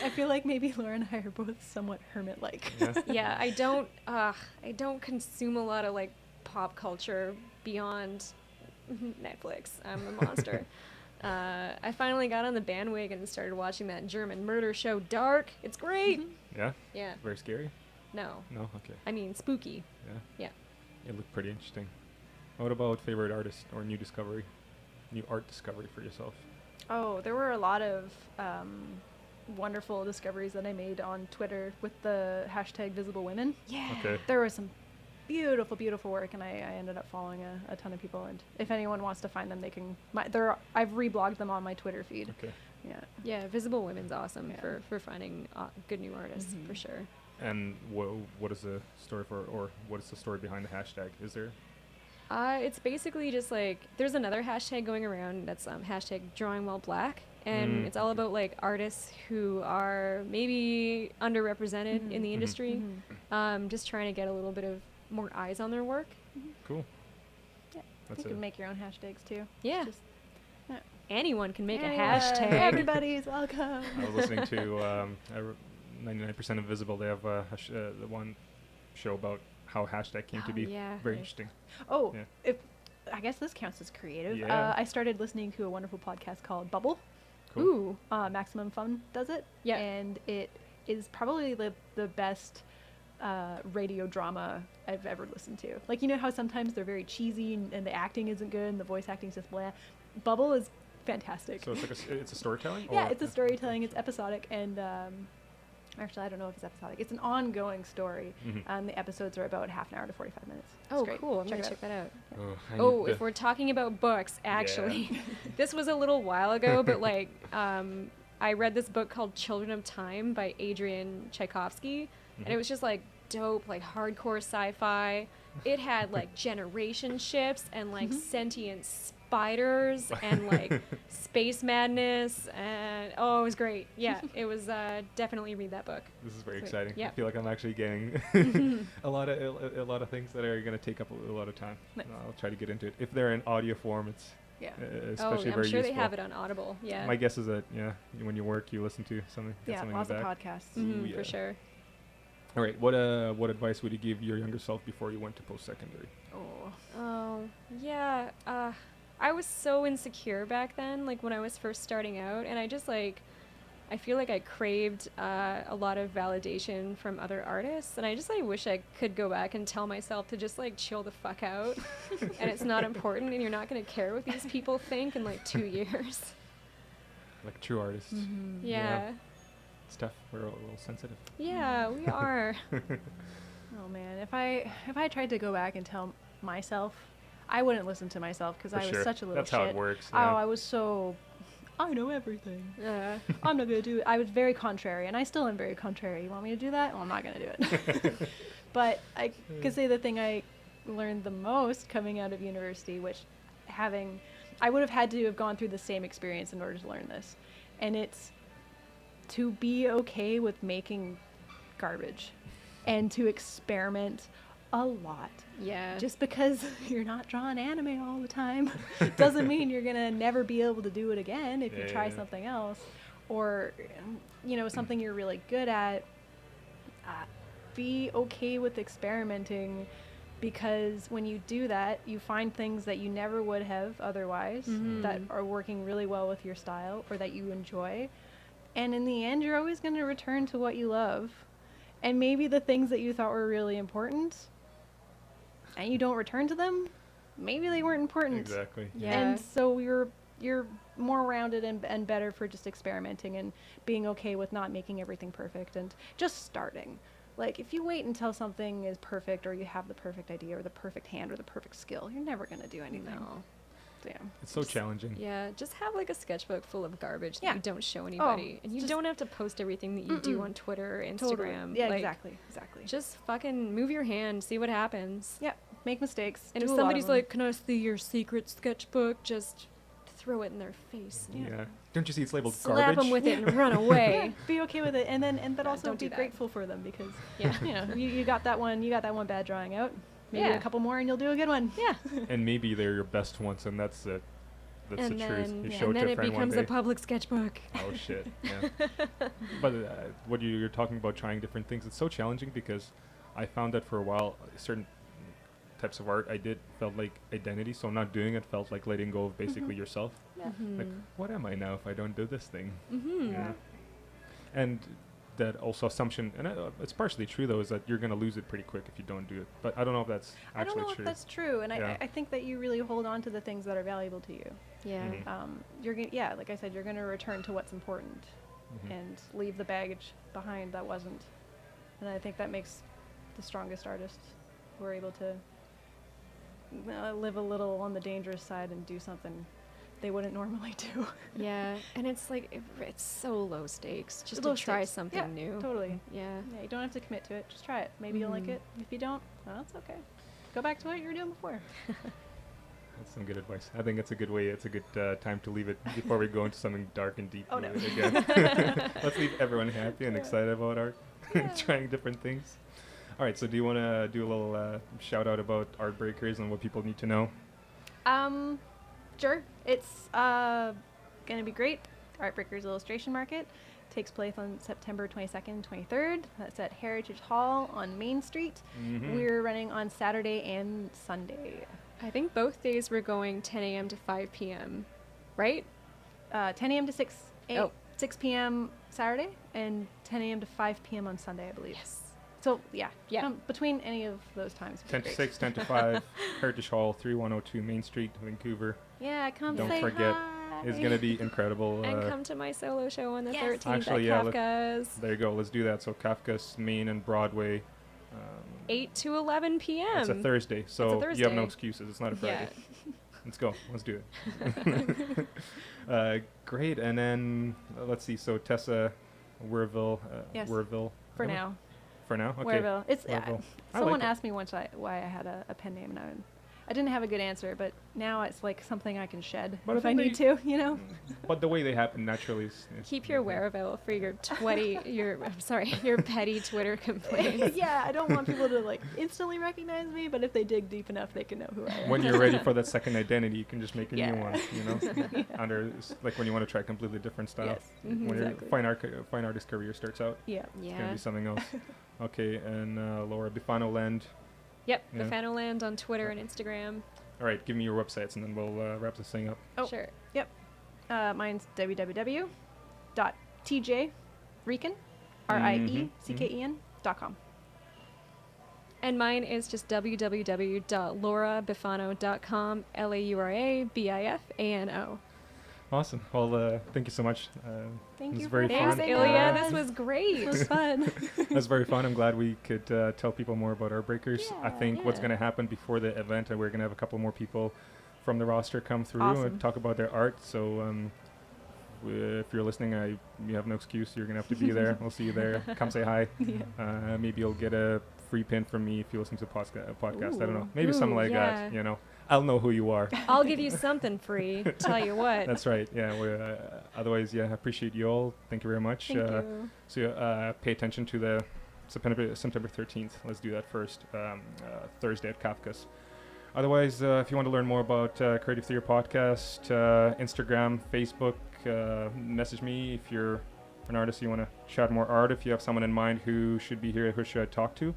I feel like maybe Laura and I are both somewhat hermit-like. Yeah. Yeah, I don't consume a lot of like pop culture beyond Netflix. I'm a monster. I finally got on the bandwagon and started watching that German murder show Dark. It's great. Yeah. Yeah. Very scary. No. No. Okay. I mean spooky. Yeah. Yeah. It looked pretty interesting. What about favorite artist or new art discovery for yourself? Oh, there were a lot of wonderful discoveries that I made on Twitter with the hashtag Visible Women. Yeah. Okay. There was some beautiful, beautiful work, and I ended up following a ton of people. And if anyone wants to find them, they can. I've reblogged them on my Twitter feed. Okay. Yeah. Yeah, Visible Women's awesome Yeah. for finding good new artists for sure. And what is the story what is the story behind the hashtag? Is there? It's basically just like there's another hashtag going around that's hashtag drawing while black, and it's all about like artists who are maybe underrepresented in the industry, just trying to get a little bit of more eyes on their work. Cool. That's You can make your own hashtags too. Yeah. Just, Anyone can make a yeah, hashtag. Everybody's welcome. I was listening to 99% Invisible. They have the one show about how hashtag came to be. Yeah. Very interesting. Oh, Yeah. if I guess this counts as creative. Yeah. I started listening to a wonderful podcast called Bubble. Cool. Ooh. Maximum Fun does it. Yeah. And it is probably the best radio drama I've ever listened to. Like, you know how sometimes they're very cheesy and the acting isn't good and the voice acting's just blah. Bubble is fantastic. So it's like it's a storytelling? Yeah, or- it's a storytelling. It's episodic, and actually, I don't know if it's episodic. It's an ongoing story. Mhm. The episodes are about half an hour to 45 minutes. It's Oh, great. cool. I'm Check going to it check that out. Oh, I Oh, need if we're talking about books, actually, this was a little while ago, but like, I read this book called Children of Time by Adrian Tchaikovsky, and it was just like dope, like hardcore sci-fi. It had like generation ships and like sentient spiders and like space madness, and oh, it was great. Yeah, it was definitely read that book. This is very Great. exciting. Yeah. I feel like I'm actually getting a lot of things that are going to take up a lot of time. Nice. I'll try to get into it. If they're in audio form, it's Yeah. especially I'm very sure useful. they have it on Audible. Yeah. My guess is that when you work, you listen to something. Get Yeah, something lots in of the back. podcasts. Ooh, yeah. For sure. All right. What advice would you give your younger self before you went to post-secondary? Oh, yeah. I was so insecure back then, like when I was first starting out, and I just like, I feel like I craved a lot of validation from other artists, and I just like wish I could go back and tell myself to just like chill the fuck out, and it's not important, and you're not gonna care what these people think in like 2 years. Like true artists. Yeah. It's tough. We're a little sensitive. Yeah, we are. Oh man, if I tried to go back and tell myself, I wouldn't listen to myself because For I was sure. such a little That's shit. how it works. Oh, Yeah. I was so. I know everything. I'm not gonna do it. I was very contrary, and I still am very contrary. You want me to do that? Well, I'm not gonna do it. But I could say the thing I learned the most coming out of university, which I would have had to have gone through the same experience in order to learn this, and it's to be okay with making garbage and to experiment a lot. Yeah. Just because you're not drawing anime all the time doesn't mean you're gonna never be able to do it again if you try Yeah. something else, or something you're really good at. Be okay with experimenting, because when you do that, you find things that you never would have otherwise that are working really well with your style or that you enjoy. And in the end, you're always going to return to what you love. And maybe the things that you thought were really important and you don't return to them, maybe they weren't important. Exactly. Yeah. And so you're more rounded and better for just experimenting and being okay with not making everything perfect and just starting. Like, if you wait until something is perfect or you have the perfect idea or the perfect hand or the perfect skill, you're never going to do anything. No. So, yeah. It's so challenging. Yeah, just have like a sketchbook full of garbage that Yeah. you don't show anybody. and you just- don't have to post everything that you do on Twitter or Totally. Instagram. Yeah, Like, exactly. Just fucking move your hand, see what happens. Yeah, make mistakes. And do if a lot of somebody's them. like, "Can I see your secret sketchbook?" Just throw it in their face. Yeah. Don't you see it's labeled Slap garbage? them with it and run away. Yeah, be okay with it, but Yeah, also don't be do that. grateful for them, because Yeah. you got that one bad drawing out. Maybe Yeah. a couple more and you'll do a good one. Yeah. And maybe they're your best ones, and that's it. That's and the then, truth. You yeah, show and it then to a it friend becomes one a day. public sketchbook. Oh shit. Yeah. But what you're talking about trying different things, it's so challenging, because I found that for a while certain types of art I did felt like identity, so not doing it felt like letting go of basically yourself. Like, what am I now if I don't do this thing? Yeah. And that also assumption, and it's partially true though, is that you're going to lose it pretty quick if you don't do it. But I don't know if that's I don't actually know true. if that's true, and Yeah. I think that you really hold on to the things that are valuable to you. Yeah. Mhm. Like I said, you're gonna return to what's important Mhm. and leave the baggage behind that wasn't. And I think that makes the strongest artists who are able to live a little on the dangerous side and do something they wouldn't normally do. Yeah. And it's like, it's so low stakes just Low to try stakes. something Yeah, new. Totally. Yeah. Yeah, you don't have to commit to it. Just try it. Maybe you'll like Mhm. it. If you don't, well, it's okay. Go back to what you were doing before. That's some good advice. I think it's a good way. It's a good time to leave it before we go into something dark and deep Oh, no. again. Let's leave everyone happy and Yeah. excited about art, Yeah. trying different things. All right. So do you want to do a little shout out about Art Breakers and what people need to know? Sure. It's gonna be great. Art Breakers Illustration Market takes place on September 22nd, 23rd. That's at Heritage Hall on Main Street. Mhm. We're running on Saturday and Sunday. I think both days we're going 10 a.m. to 5 p.m. Right? 10 a.m. to Oh. 6 p.m. Saturday and 10 a.m. to 5 p.m. on Sunday, I believe. Yes. So yeah, Yeah. between any of those times. would 10 be to great. 6, 10 to 5, Heritage Hall, 3102 Main Street, Vancouver. Yeah, come Don't say forget, hi. It's going to be incredible. And come to my solo show on the Yes. 13th Actually, at yeah, Kafka's. There you go. Let's do that. So Kafka's Main and Broadway. 8 to 11 p.m. It's a Thursday, so you have no Thursday. excuses. It's not a Friday. Yeah. Let's go. Let's do it. Great. And then let's see. So Tessa Werville. Yes. Werville. For now. For now. Okay. Werville. It's Werville. I someone like it. asked me once why I had a pen name, and I didn't have a good answer, but now it's like something I can shed But I if I think need to, you know. But the way they happen naturally is Keep your Wereville for your your petty Twitter complaints. Yeah, I don't want people to like instantly recognize me, but if they dig deep enough, they can know who I am. When you're ready for that second identity, you can just make a Yeah. new one. You know, under like when you want to try a completely different style. Yes. Mhm. When Exactly. your fine artist career starts out, Yeah. it's gonna Yeah. be something else. Okay, and Laura Bifano Land. Yep. Yeah. Bifano Land on Twitter and Instagram. All right, give me your websites and then we'll wrap this thing up. Oh. Sure. Mine's www.tjriecken, RIECKEN.com. And mine is just www.laurabifano.com, LAURABIFANO. Awesome. Well, thank you so much. Thank it was you very for Thanks, fun. Ilya. us. This was great. It was fun. It was very fun. I'm glad we could tell people more about our breakers. I Yeah, think what's yeah. going to happen before the event, and we're going to have a couple more people from the roster come through Awesome. and talk about their art. So if you're listening, you have no excuse. You're going to have to be there. We'll see you there. Come say hi. Yeah. Maybe you'll get a free pin from me if you listen to a podcast. I don't know. Ooh. Maybe something Ooh, like yeah. that. You know, I'll know who you are. I'll give you something free. Tell you what. That's right. Yeah. Otherwise, yeah, I appreciate you all. Thank you very much. Thank you. So pay attention to the September 13th. Let's do that first. Thursday at Kafka's. Otherwise, if you want to learn more about Creative Theater Podcast, Instagram, Facebook, message me if you're an artist, you want to chat more art. If you have someone in mind who should be here, who should I talk to,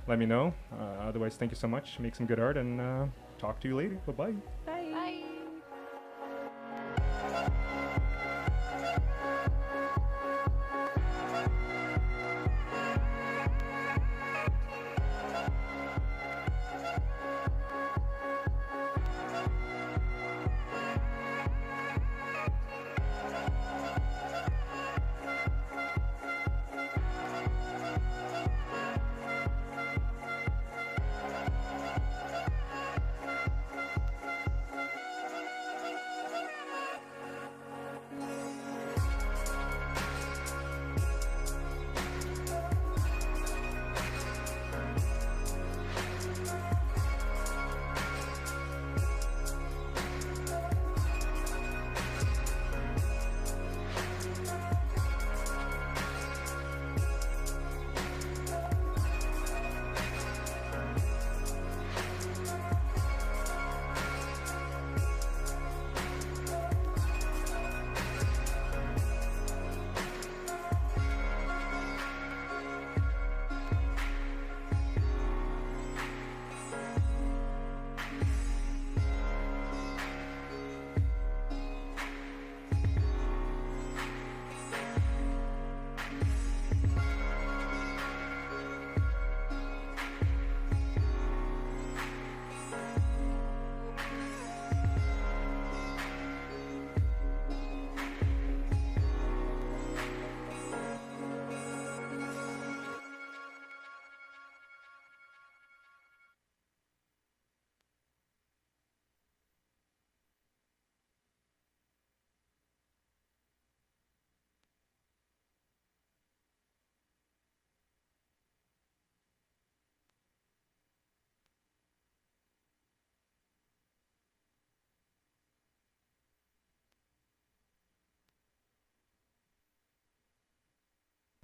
let me know. Otherwise, thank you so much. Make some good art and talk to you later. Bye-bye. Bye.